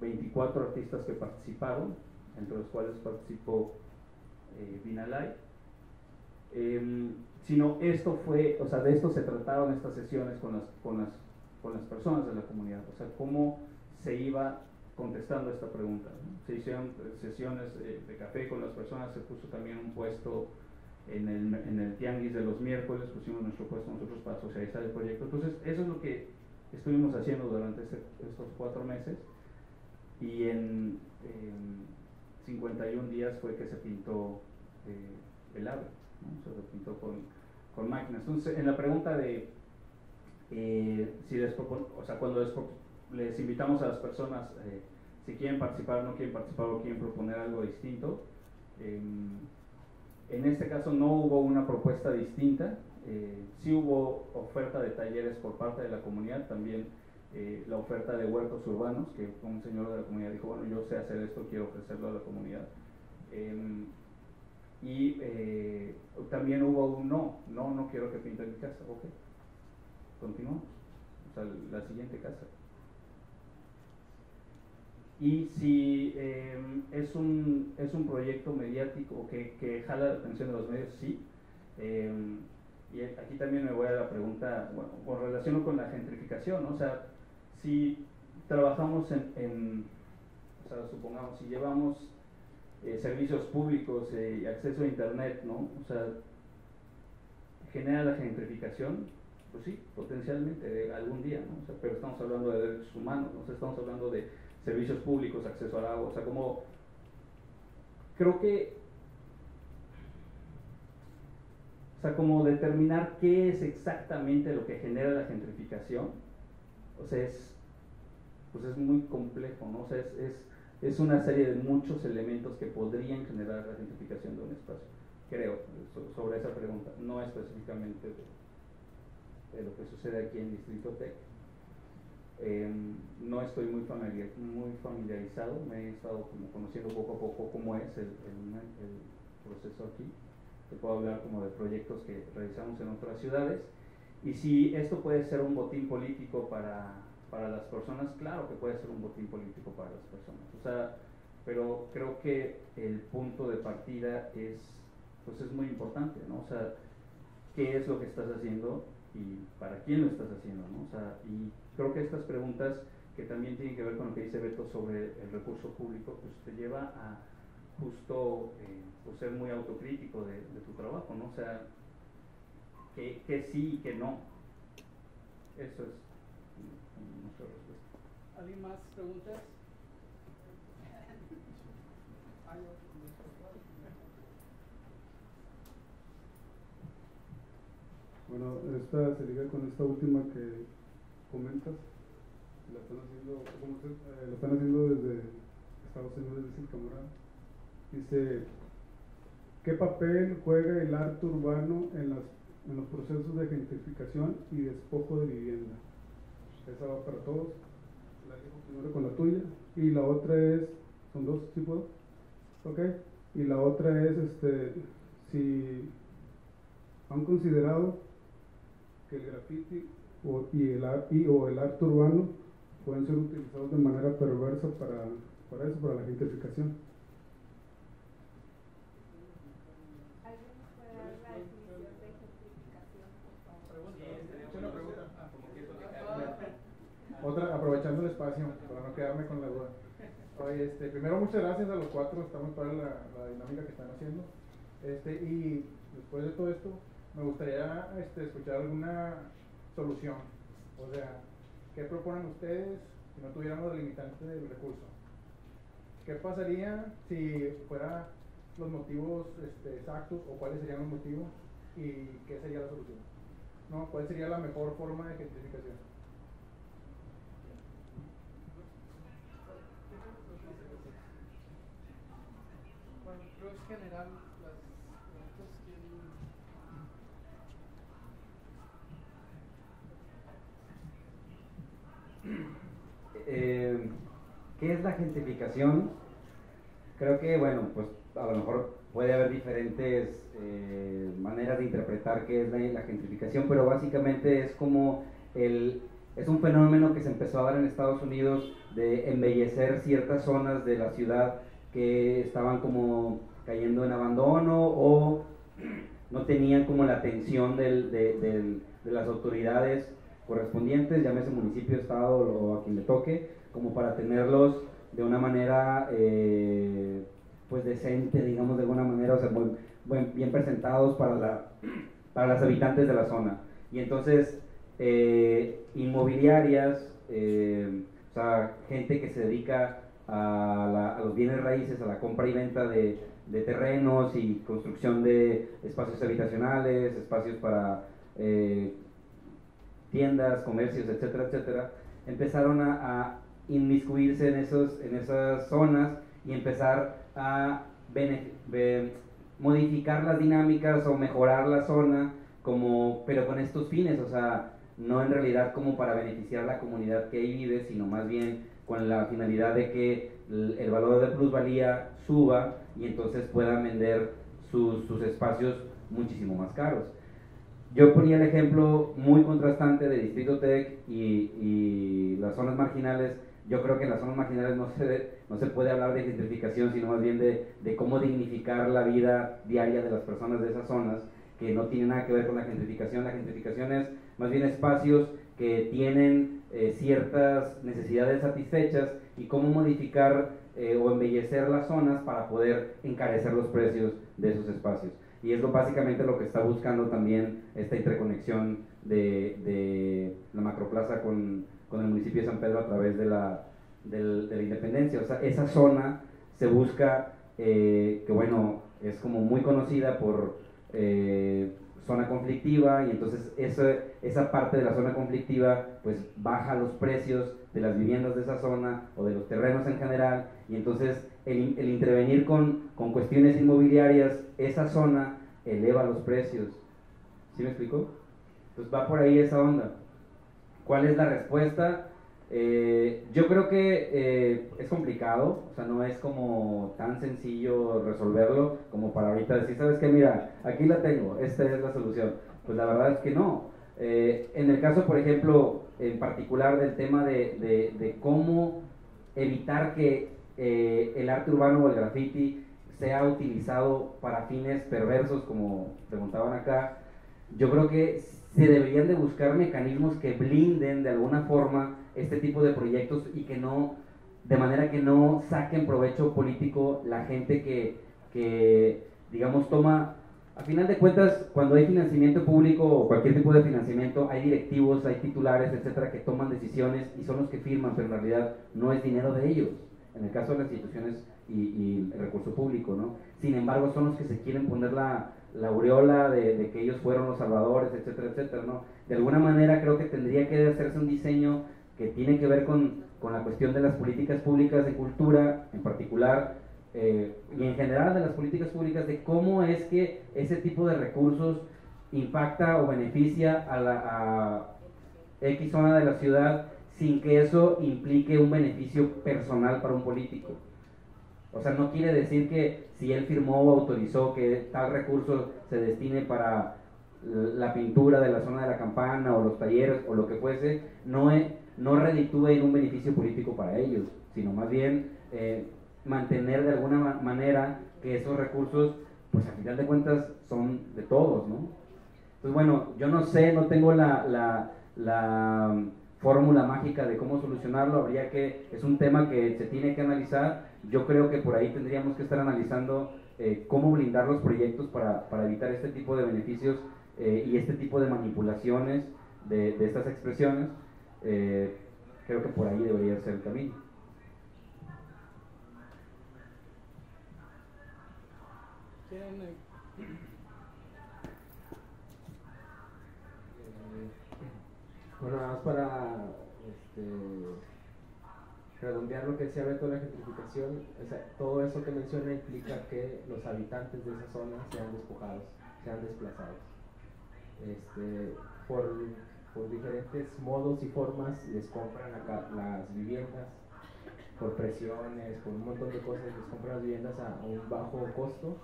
24 artistas que participaron, entre los cuales participó Vinalay, sino esto fue, o sea, de esto se trataron estas sesiones con las personas de la comunidad, o sea, cómo se iba contestando esta pregunta, ¿no? Se hicieron sesiones de café con las personas, se puso también un puesto en el tianguis de los miércoles, pusimos nuestro puesto nosotros para socializar el proyecto. Entonces, eso es lo que estuvimos haciendo durante estos 4 meses, y en 51 días fue que se pintó el ave, ¿no? Se lo pintó con máquinas. Entonces, en la pregunta de si cuando les invitamos a las personas si quieren participar, no quieren participar o quieren proponer algo distinto, en este caso no hubo una propuesta distinta, sí hubo oferta de talleres por parte de la comunidad, también la oferta de huertos urbanos, que un señor de la comunidad dijo, bueno, yo sé hacer esto, quiero ofrecerlo a la comunidad. Y también hubo un no quiero que pinte mi casa, ok, continuamos, o sea, la siguiente casa. Y si es un proyecto mediático que jala la atención de los medios, sí. Y aquí también me voy a la pregunta, bueno, con relación con la gentrificación, ¿no? O sea, si trabajamos o sea, supongamos, si llevamos servicios públicos y acceso a internet, ¿no? O sea, genera la gentrificación, pues sí, potencialmente, algún día, ¿no? O sea, pero estamos hablando de derechos humanos, ¿no? O sea, estamos hablando de servicios públicos, acceso al agua, o sea, como creo que, o sea, como determinar qué es exactamente lo que genera la gentrificación, o sea, pues es muy complejo, ¿no? O sea, es una serie de muchos elementos que podrían generar la gentrificación de un espacio, creo, sobre esa pregunta, no específicamente de lo que sucede aquí en Distrito Tec. No estoy muy familiarizado, me he estado como conociendo poco a poco cómo es el proceso aquí. Te puedo hablar como de proyectos que realizamos en otras ciudades, y si esto puede ser un botín político para las personas, claro que puede ser un botín político para las personas, o sea, pero creo que el punto de partida es muy importante, ¿no? O sea, ¿qué es lo que estás haciendo y para quién lo estás haciendo, ¿no? O sea, y creo que estas preguntas, que también tienen que ver con lo que dice Beto sobre el recurso público, pues te lleva a justo pues ser muy autocrítico de tu trabajo, ¿no? O sea, que sí y que no. Eso es nuestra respuesta. ¿Alguien más preguntas? Bueno, esta se liga con esta última que comentas. La están haciendo desde Estados Unidos, desde el camarada. Dice, ¿qué papel juega el arte urbano en los procesos de gentrificación y despojo de vivienda? Esa va para todos. La digo primero con la tuya. Y la otra es, son dos, ¿sí puedo? Ok. Y la otra es, si han considerado que el graffiti o el arte urbano pueden ser utilizados de manera perversa para la gentrificación. ¿Alguien nos puede dar la definición de gentrificación, por favor? Otra, aprovechando el espacio, para no quedarme con la duda. Oye, primero muchas gracias a los cuatro, está muy padre la dinámica que están haciendo. Y después de todo esto, me gustaría escuchar alguna solución. O sea, ¿qué proponen ustedes si no tuviéramos el limitante del recurso? ¿Qué pasaría si fueran los motivos exactos, o cuáles serían los motivos y qué sería la solución? ¿No? ¿Cuál sería la mejor forma de gentrificación? Bueno, creo que es general las preguntas que... ¿Qué es la gentrificación? Creo que, bueno, pues a lo mejor puede haber diferentes maneras de interpretar qué es la gentrificación, pero básicamente es como es un fenómeno que se empezó a dar en Estados Unidos de embellecer ciertas zonas de la ciudad que estaban como cayendo en abandono o no tenían como la atención de las autoridades correspondientes, llámese municipio, estado o a quien le toque, como para tenerlos de una manera pues decente, digamos, de alguna manera, o sea, bien presentados para las habitantes de la zona. Y entonces inmobiliarias, o sea, gente que se dedica a los bienes raíces, a la compra y venta de terrenos y construcción de espacios habitacionales, espacios para tiendas, comercios, etcétera, etcétera, empezaron a inmiscuirse en esas zonas y empezar a modificar las dinámicas o mejorar la zona, pero con estos fines, o sea, no en realidad como para beneficiar a la comunidad que ahí vive, sino más bien con la finalidad de que el valor de plusvalía suba y entonces puedan vender sus espacios muchísimo más caros. Yo ponía el ejemplo muy contrastante de Distrito Tech y las zonas marginales. Yo creo que en las zonas marginales no se puede hablar de gentrificación, sino más bien de cómo dignificar la vida diaria de las personas de esas zonas, que no tiene nada que ver con la gentrificación. La gentrificación es más bien espacios que tienen ciertas necesidades satisfechas y cómo modificar o embellecer las zonas para poder encarecer los precios de esos espacios. Y es básicamente lo que está buscando también esta interconexión de la macroplaza con el municipio de San Pedro a través de la Independencia. O sea, esa zona se busca, que bueno, es como muy conocida por zona conflictiva, y entonces esa parte de la zona conflictiva pues baja los precios de las viviendas de esa zona o de los terrenos en general, y entonces el intervenir con cuestiones inmobiliarias, esa zona eleva los precios. ¿Sí me explico? Entonces va por ahí esa onda. ¿Cuál es la respuesta? Yo creo que es complicado, o sea, no es como tan sencillo resolverlo como para ahorita decir, ¿sabes qué? Mira, aquí la tengo, esta es la solución. Pues la verdad es que no. En el caso, por ejemplo, en particular del tema de cómo evitar que el arte urbano o el graffiti sea utilizado para fines perversos, como preguntaban acá, yo creo que se deberían de buscar mecanismos que blinden de alguna forma este tipo de proyectos y que no, de manera que no saquen provecho político la gente que digamos toma, a final de cuentas, cuando hay financiamiento público o cualquier tipo de financiamiento, hay directivos, hay titulares, etcétera, que toman decisiones y son los que firman, pero en realidad no es dinero de ellos, en el caso de las instituciones y el recurso público, ¿no? Sin embargo, son los que se quieren poner la aureola de que ellos fueron los salvadores, etcétera, etcétera, ¿no? De alguna manera creo que tendría que hacerse un diseño que tiene que ver con la cuestión de las políticas públicas de cultura, en particular, y en general de las políticas públicas, de cómo es que ese tipo de recursos impacta o beneficia a X zona de la ciudad sin que eso implique un beneficio personal para un político. O sea, no quiere decir que si él firmó o autorizó que tal recurso se destine para la pintura de la zona de la Campana o los talleres o lo que fuese, no reditúe en un beneficio político para ellos, sino más bien mantener de alguna manera que esos recursos, pues a final de cuentas, son de todos, ¿no? Entonces, bueno, yo no sé, no tengo la fórmula mágica de cómo solucionarlo, es un tema que se tiene que analizar. Yo creo que por ahí tendríamos que estar analizando cómo blindar los proyectos para evitar este tipo de beneficios y este tipo de manipulaciones de estas expresiones. Creo que por ahí debería ser el camino. Bueno, nada más para redondear lo que decía Beto de la gentrificación, o sea, todo eso que menciona implica que los habitantes de esa zona sean despojados, sean desplazados. Por diferentes modos y formas les compran las viviendas, por presiones, por un montón de cosas, les compran las viviendas a un bajo costo,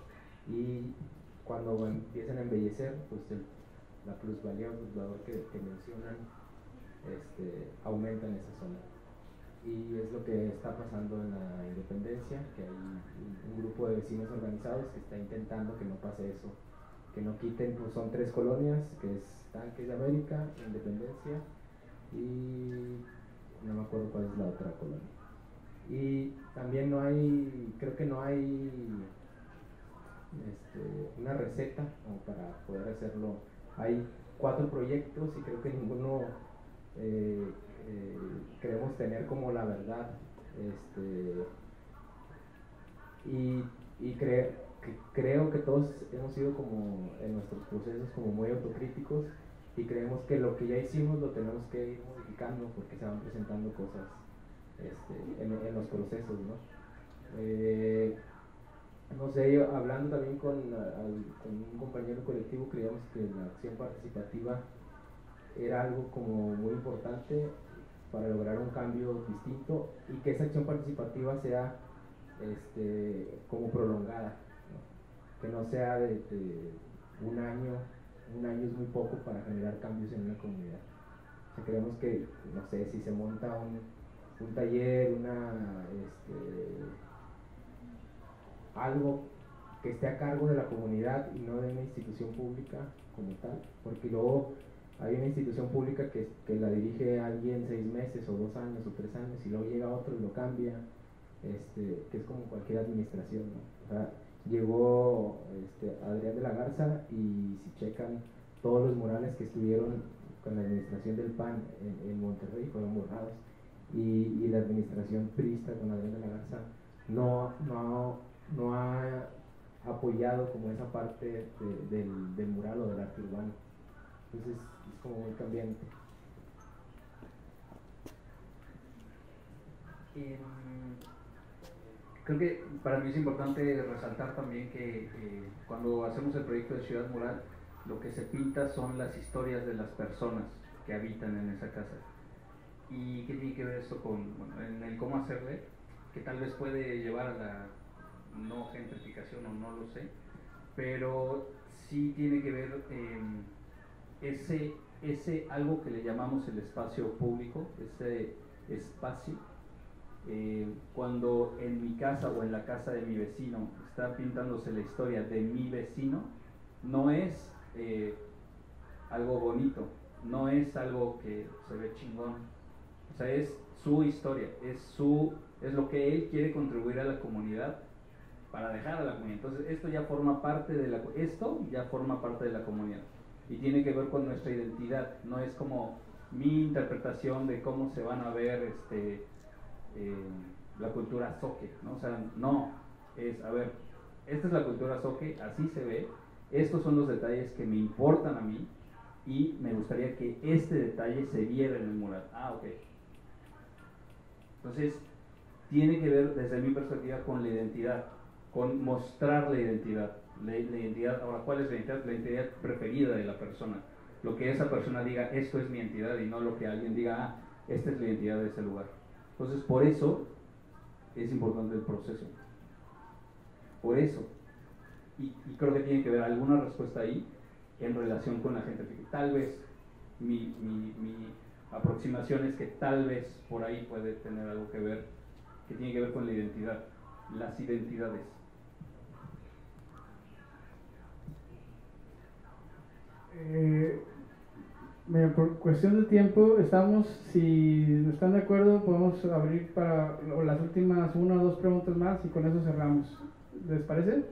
y cuando empiezan a embellecer, pues la plusvalía o el valor que mencionan aumenta en esa zona. Y es lo que está pasando en la Independencia, que hay un grupo de vecinos organizados que está intentando que no pase eso, que no quiten, pues son 3 colonias, que es Tanques de América, Independencia y no me acuerdo cuál es la otra colonia. Y también creo que no hay una receta como para poder hacerlo. Hay 4 proyectos y creo que ninguno queremos tener como la verdad, y creo que todos hemos sido como en nuestros procesos como muy autocríticos, y creemos que lo que ya hicimos lo tenemos que ir modificando porque se van presentando cosas en los procesos, ¿no? No sé, hablando también con un compañero colectivo, creíamos que la acción participativa era algo como muy importante para lograr un cambio distinto, y que esa acción participativa sea como prolongada, ¿no? Que no sea de un año es muy poco para generar cambios en una comunidad. O sea, creemos que, no sé, si se monta un taller, algo que esté a cargo de la comunidad y no de una institución pública como tal, porque luego hay una institución pública que la dirige alguien 6 meses o 2 años o 3 años, y luego llega otro y lo cambia, que es como cualquier administración, ¿no? O sea, llegó Adrián de la Garza, y si checan todos los murales que estuvieron con la administración del PAN en Monterrey fueron borrados, y la administración priista con Adrián de la Garza no ha apoyado como esa parte del mural o del arte urbano. Entonces es como muy cambiante. Creo que para mí es importante resaltar también que cuando hacemos el proyecto de Ciudad Mural, lo que se pinta son las historias de las personas que habitan en esa casa. ¿Y qué tiene que ver esto en el cómo hacerle? Que tal vez puede llevar a la no gentrificación, o no lo sé, pero sí tiene que ver ese algo que le llamamos el espacio público, ese espacio. Cuando en mi casa o en la casa de mi vecino está pintándose la historia de mi vecino, no es algo bonito, no es algo que se ve chingón, o sea, es su historia, es lo que él quiere contribuir a la comunidad para dejar a la comunidad. Entonces esto ya forma parte de la comunidad, y tiene que ver con nuestra identidad. No es como mi interpretación de cómo se van a ver la cultura zoque, ¿no? O sea, no, a ver, esta es la cultura zoque, así se ve, estos son los detalles que me importan a mí, y me gustaría que este detalle se viera en el mural. Ok. Entonces, tiene que ver, desde mi perspectiva, con la identidad, con mostrar la identidad. La identidad, ahora, ¿cuál es la identidad? La identidad preferida de la persona. Lo que esa persona diga, esto es mi identidad, y no lo que alguien diga, esta es la identidad de ese lugar. Entonces, por eso es importante el proceso. Por eso. Y creo que tiene que haber alguna respuesta ahí en relación con la gente. Tal vez mi aproximación es que tal vez por ahí puede tener algo que ver, que tiene que ver con la identidad, las identidades. Bien, por cuestión de tiempo, si están de acuerdo, podemos abrir para las últimas 1 o 2 preguntas más y con eso cerramos. ¿Les parece?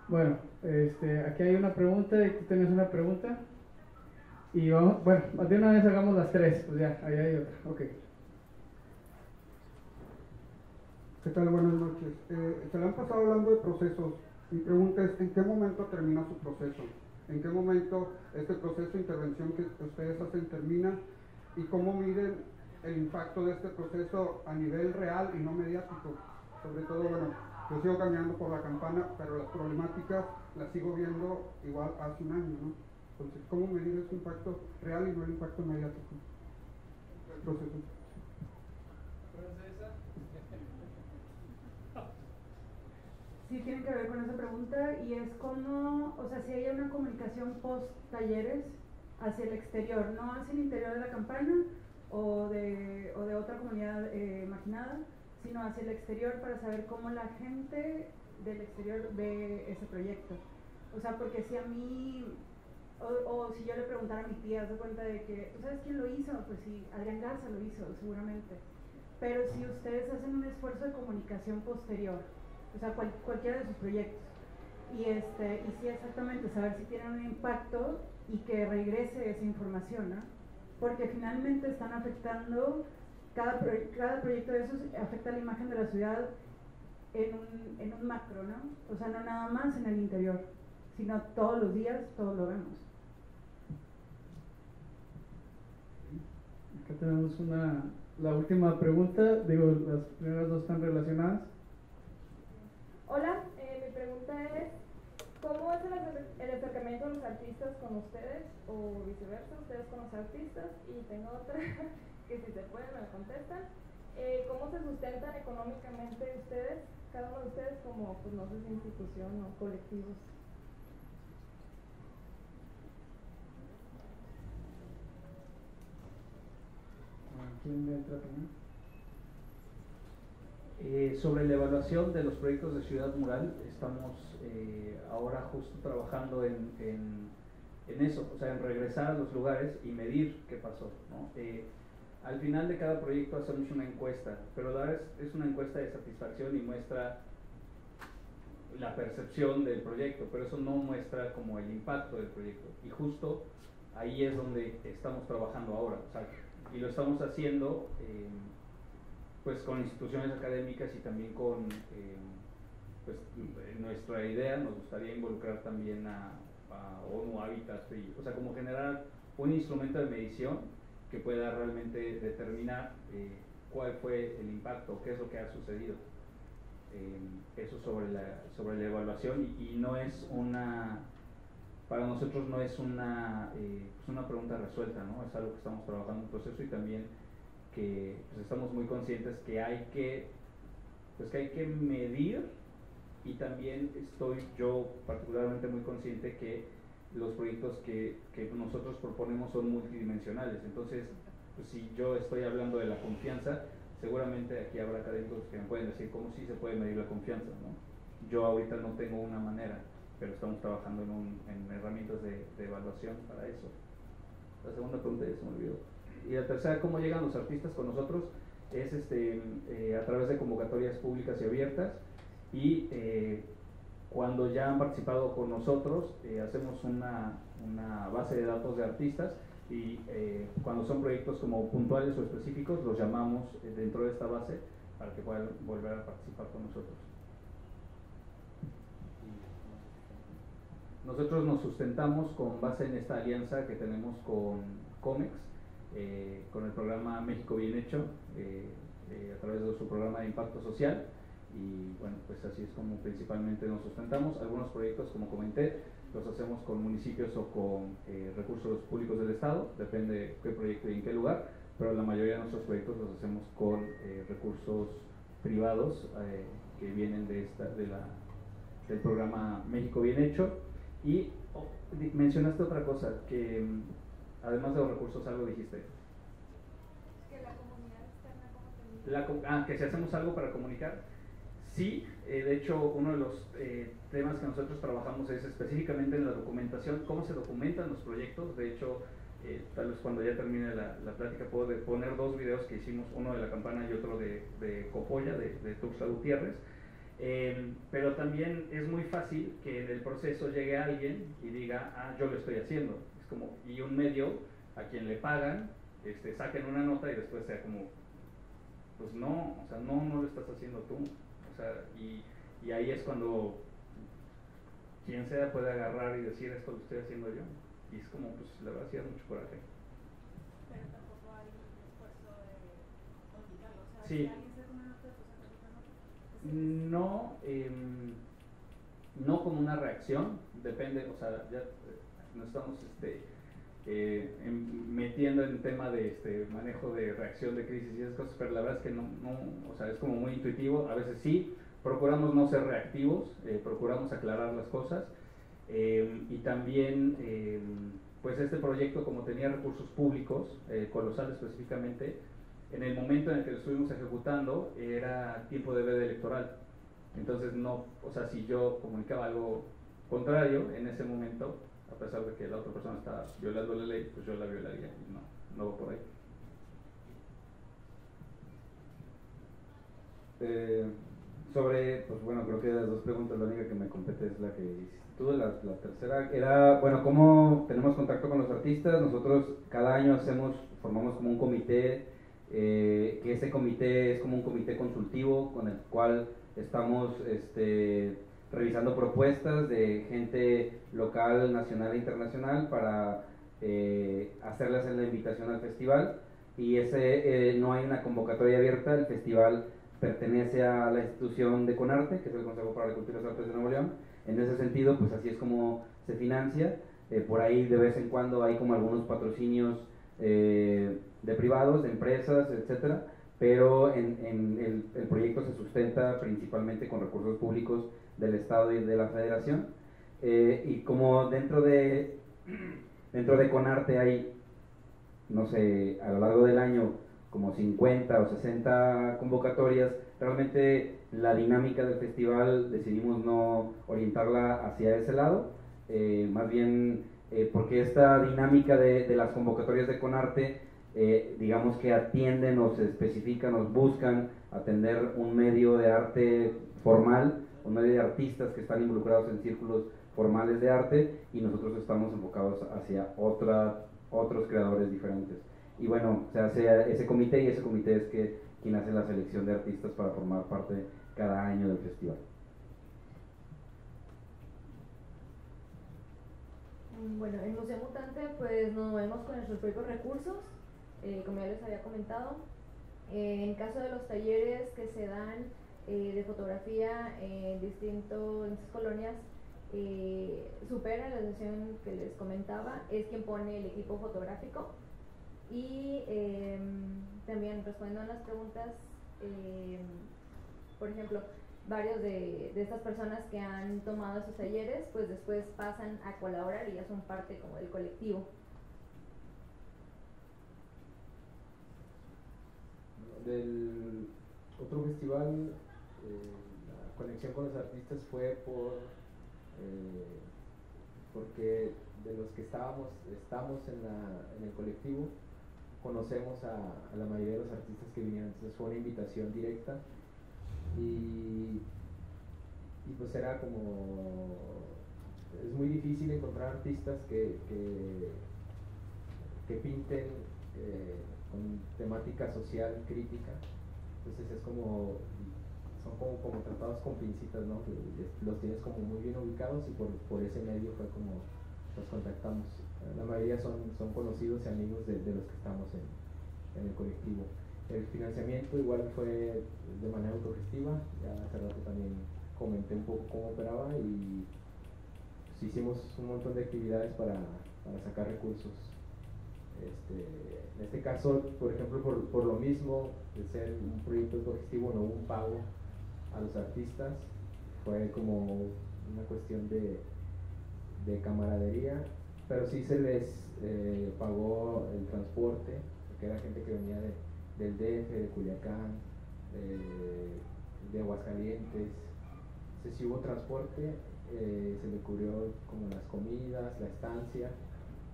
Bueno, aquí hay una pregunta y tú tienes una pregunta. Y vamos, bueno, de una vez hagamos las 3, pues ya, ahí hay otra. Ok. ¿Qué tal? Buenas noches. Se le han pasado hablando de procesos. Mi pregunta es, ¿en qué momento termina su proceso? ¿En qué momento este proceso de intervención que ustedes hacen termina? ¿Y cómo miden el impacto de este proceso a nivel real y no mediático? Sobre todo, bueno, yo sigo caminando por la Campana, pero las problemáticas las sigo viendo igual hace un año, ¿no? Entonces, ¿cómo medir ese impacto real y no el impacto mediático del proceso? Sí, tiene que ver con esa pregunta y es cómo, o sea, si hay una comunicación post talleres hacia el exterior, no hacia el interior de la Campana o de otra comunidad marginada, sino hacia el exterior para saber cómo la gente del exterior ve ese proyecto. O sea, porque si a mí, o si yo le preguntara a mi tía, se cuenta de que, ¿tú sabes quién lo hizo? Pues sí, Adrián Garza lo hizo, seguramente. Pero si ustedes hacen un esfuerzo de comunicación posterior, o sea, cualquiera de sus proyectos, y sí, exactamente, saber si tienen un impacto y que regrese esa información, ¿no? Porque finalmente están afectando, cada proyecto de esos afecta la imagen de la ciudad en un macro, ¿no? O sea, no nada más en el interior, sino todos los días, todos lo vemos. Acá tenemos la última pregunta, digo, las primeras 2 están relacionadas. Hola, mi pregunta es, ¿cómo es el acercamiento de los artistas con ustedes o viceversa, ustedes con los artistas? Y tengo otra que si se puede me la contestan. ¿Cómo se sustentan económicamente ustedes, cada uno de ustedes como, pues no sé si institución o colectivos? ¿Quién le entra también? Sobre la evaluación de los proyectos de Ciudad Mural, estamos ahora justo trabajando en eso, o sea, en regresar a los lugares y medir qué pasó, ¿no? Al final de cada proyecto hacemos una encuesta, pero la verdad es una encuesta de satisfacción y muestra la percepción del proyecto, pero eso no muestra como el impacto del proyecto. Y justo ahí es donde estamos trabajando ahora, o sea, y lo estamos haciendo pues con instituciones académicas y también con pues nuestra idea nos gustaría involucrar también a ONU Habitat, o sea, como generar un instrumento de medición que pueda realmente determinar cuál fue el impacto, qué es lo que ha sucedido. Eso sobre la evaluación y no es para nosotros no es una pregunta resuelta, ¿no? Es algo que estamos trabajando en proceso y también que pues, estamos muy conscientes que hay que medir, y también estoy yo particularmente muy consciente que los proyectos que nosotros proponemos son multidimensionales. Entonces, pues, si yo estoy hablando de la confianza, seguramente aquí habrá académicos que me pueden decir cómo sí se puede medir la confianza, ¿no? Yo ahorita no tengo una manera, pero estamos trabajando en herramientas de evaluación para eso. La segunda pregunta ya se me olvidó. Y la tercera, ¿cómo llegan los artistas con nosotros? Es a través de convocatorias públicas y abiertas, y cuando ya han participado con nosotros hacemos una base de datos de artistas, y cuando son proyectos como puntuales o específicos los llamamos dentro de esta base para que puedan volver a participar con nosotros. Nosotros nos sustentamos con base en esta alianza que tenemos con COMEX, con el programa México Bien Hecho, a través de su programa de impacto social, y bueno, pues así es como principalmente nos sustentamos. Algunos proyectos, como comenté, los hacemos con municipios o con recursos públicos del Estado, depende de qué proyecto y en qué lugar, pero la mayoría de nuestros proyectos los hacemos con recursos privados que vienen del programa México Bien Hecho. Y mencionaste otra cosa, que además de los recursos, algo dijiste. Que la comunidad externa, ¿cómo Que si hacemos algo para comunicar. Sí, de hecho uno de los temas que nosotros trabajamos es específicamente en la documentación, cómo se documentan los proyectos. De hecho, tal vez cuando ya termine la plática puedo poner dos videos que hicimos, uno de la campana y otro de Copolla, de Tuxtla Gutiérrez. Pero también es muy fácil que en el proceso llegue alguien y diga, ah, yo lo estoy haciendo. Es como, y un medio a quien le pagan, saquen una nota y después sea como, pues no, o sea, no lo estás haciendo tú. O sea, y ahí es cuando quien sea puede agarrar y decir, esto lo estoy haciendo yo. Y es como, pues la verdad sí da mucho coraje. Pero tampoco hay un esfuerzo de obligarlo. O sea, Sí. si alguien saca una nota, pues saca otra nota. No, no como una reacción, depende, o sea, ya nos estamos metiendo en el tema de manejo de reacción de crisis y esas cosas, pero la verdad es que no, o sea, es como muy intuitivo. A veces sí, procuramos no ser reactivos, procuramos aclarar las cosas, y también pues este proyecto, como tenía recursos públicos, Colosal específicamente, en el momento en el que lo estuvimos ejecutando era tiempo de veda electoral. Entonces no, o sea, si yo comunicaba algo contrario en ese momento, a pesar de que la otra persona está violando la ley, pues yo la violaría y no va por ahí. Sobre, pues bueno, creo que de las dos preguntas la única que me compete es la que hiciste tú. La tercera era, bueno, ¿cómo tenemos contacto con los artistas? Nosotros cada año formamos como un comité, que ese comité es como un comité consultivo con el cual estamos revisando propuestas de gente local, nacional e internacional para hacerles la invitación al festival. Y no hay una convocatoria abierta, el festival pertenece a la institución de CONARTE, que es el Consejo para la Cultura y las Artes de Nuevo León. En ese sentido, pues así es como se financia. Por ahí de vez en cuando hay como algunos patrocinios de privados, de empresas, etcétera, pero el proyecto se sustenta principalmente con recursos públicos del Estado y de la Federación. Y como dentro de CONARTE hay, no sé, a lo largo del año como 50 o 60 convocatorias, realmente la dinámica del festival decidimos no orientarla hacia ese lado, más bien porque esta dinámica de las convocatorias de CONARTE, digamos que atienden o se especifican o buscan atender un medio de arte formal, un medio de artistas que están involucrados en círculos formales de arte, y nosotros estamos enfocados hacia otros creadores diferentes. Y bueno, se hace ese comité, y ese comité es quien hace la selección de artistas para formar parte cada año del festival. Bueno, en Museo Mutante pues nos movemos con nuestros propios recursos, como ya les había comentado. En caso de los talleres que se dan de fotografía en distintas colonias, Supera, la asociación que les comentaba, es quien pone el equipo fotográfico. Y también respondiendo a las preguntas, por ejemplo, varios de estas personas que han tomado esos talleres, pues después pasan a colaborar y ya son parte como del colectivo. Del otro festival, la conexión con los artistas fue porque de los que estamos en el colectivo, conocemos a la mayoría de los artistas que vinieron. Entonces fue una invitación directa y pues era como, es muy difícil encontrar artistas que pinten con temática social crítica. Entonces es como, son como tratados con pincitas, ¿no? Que los tienes como muy bien ubicados, y por ese medio fue como los contactamos. La mayoría son conocidos y amigos de los que estamos en el colectivo. El financiamiento igual fue de manera autogestiva. Ya hace rato también comenté un poco cómo operaba, y pues hicimos un montón de actividades para sacar recursos. En este caso, por ejemplo, por lo mismo de ser un proyecto autogestivo, no hubo un pago a los artistas. Fue como una cuestión de camaradería, pero sí se les pagó el transporte, porque era gente que venía del DF, de Culiacán, de Aguascalientes. Entonces sí hubo transporte, se le cubrió como las comidas, la estancia,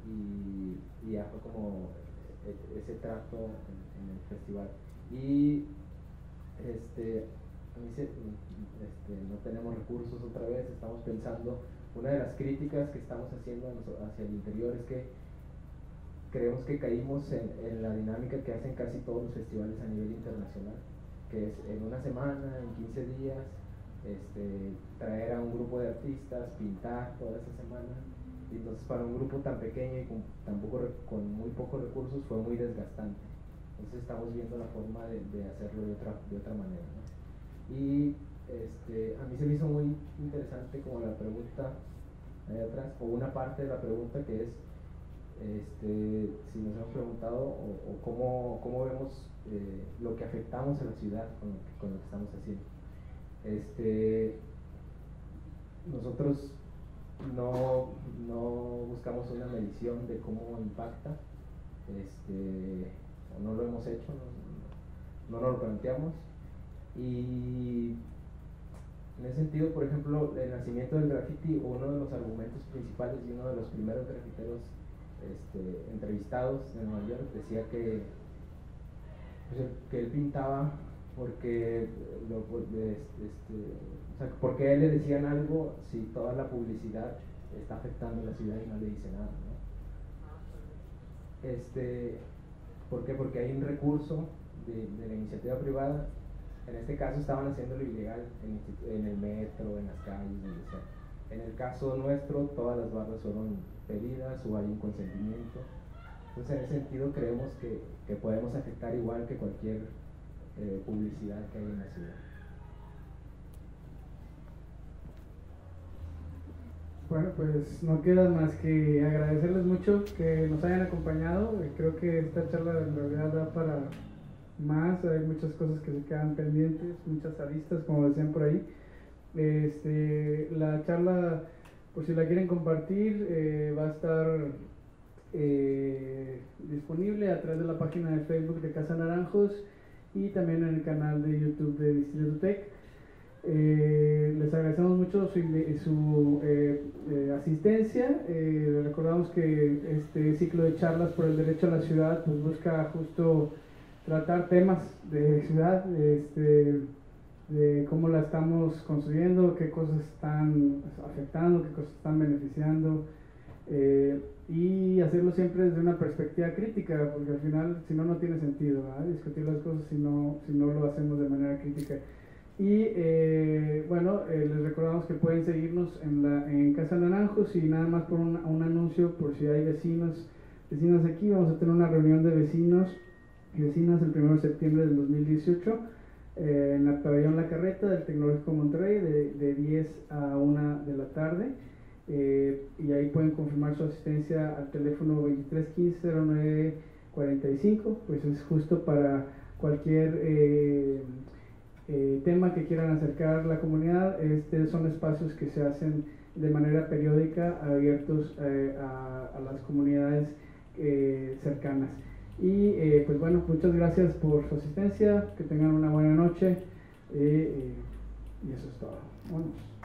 y ya fue como ese trato en el festival. Y a mí no tenemos recursos otra vez, estamos pensando, una de las críticas que estamos haciendo hacia el interior es que creemos que caímos en la dinámica que hacen casi todos los festivales a nivel internacional, que es en una semana, en 15 días, traer a un grupo de artistas, pintar toda esa semana, y entonces para un grupo tan pequeño y con muy pocos recursos fue muy desgastante. Entonces estamos viendo la forma de hacerlo de otra manera, ¿no? Y a mí se me hizo muy interesante como la pregunta ahí atrás, o una parte de la pregunta que es si nos hemos preguntado o cómo vemos lo que afectamos a la ciudad con lo que estamos haciendo. Nosotros no buscamos una medición de cómo impacta, o no lo hemos hecho, no nos lo planteamos, y en ese sentido, por ejemplo, el nacimiento del graffiti, uno de los argumentos principales y uno de los primeros grafiteros entrevistados en Nueva York decía que él pintaba porque porque a él le decían algo si toda la publicidad está afectando a la ciudad y no le dice nada, ¿no? ¿Por qué? Porque hay un recurso de la iniciativa privada. En este caso estaban haciéndolo ilegal en el metro, en las calles, donde sea. En el caso nuestro, todas las barras fueron pedidas o hay un consentimiento. Entonces, en ese sentido, creemos que podemos afectar igual que cualquier publicidad que hay en la ciudad. Bueno, pues no queda más que agradecerles mucho que nos hayan acompañado. Creo que esta charla en realidad da para más, hay muchas cosas que se quedan pendientes, muchas aristas, como decían por ahí. La charla, por si la quieren compartir, va a estar disponible a través de la página de Facebook de Casa Naranjos y también en el canal de YouTube de Distrito Tech. Les agradecemos mucho su asistencia. Les recordamos que este ciclo de charlas por el derecho a la ciudad pues busca justo tratar temas de ciudad, de cómo la estamos construyendo, qué cosas están afectando, qué cosas están beneficiando, y hacerlo siempre desde una perspectiva crítica, porque al final si no tiene sentido, ¿verdad? Discutir las cosas si no lo hacemos de manera crítica. Y les recordamos que pueden seguirnos en Casa Naranjos, y nada más por un anuncio, por si hay vecinas aquí, vamos a tener una reunión de vecinos y vecinas el 1 de septiembre del 2018 en la pabellón La Carreta del Tecnológico Monterrey de 10 a 1 de la tarde, y ahí pueden confirmar su asistencia al teléfono 2315-0945, pues es justo para cualquier tema que quieran acercar a la comunidad. Son espacios que se hacen de manera periódica, abiertos a las comunidades cercanas. Y pues bueno, muchas gracias por su asistencia, que tengan una buena noche, y eso es todo. Vámonos.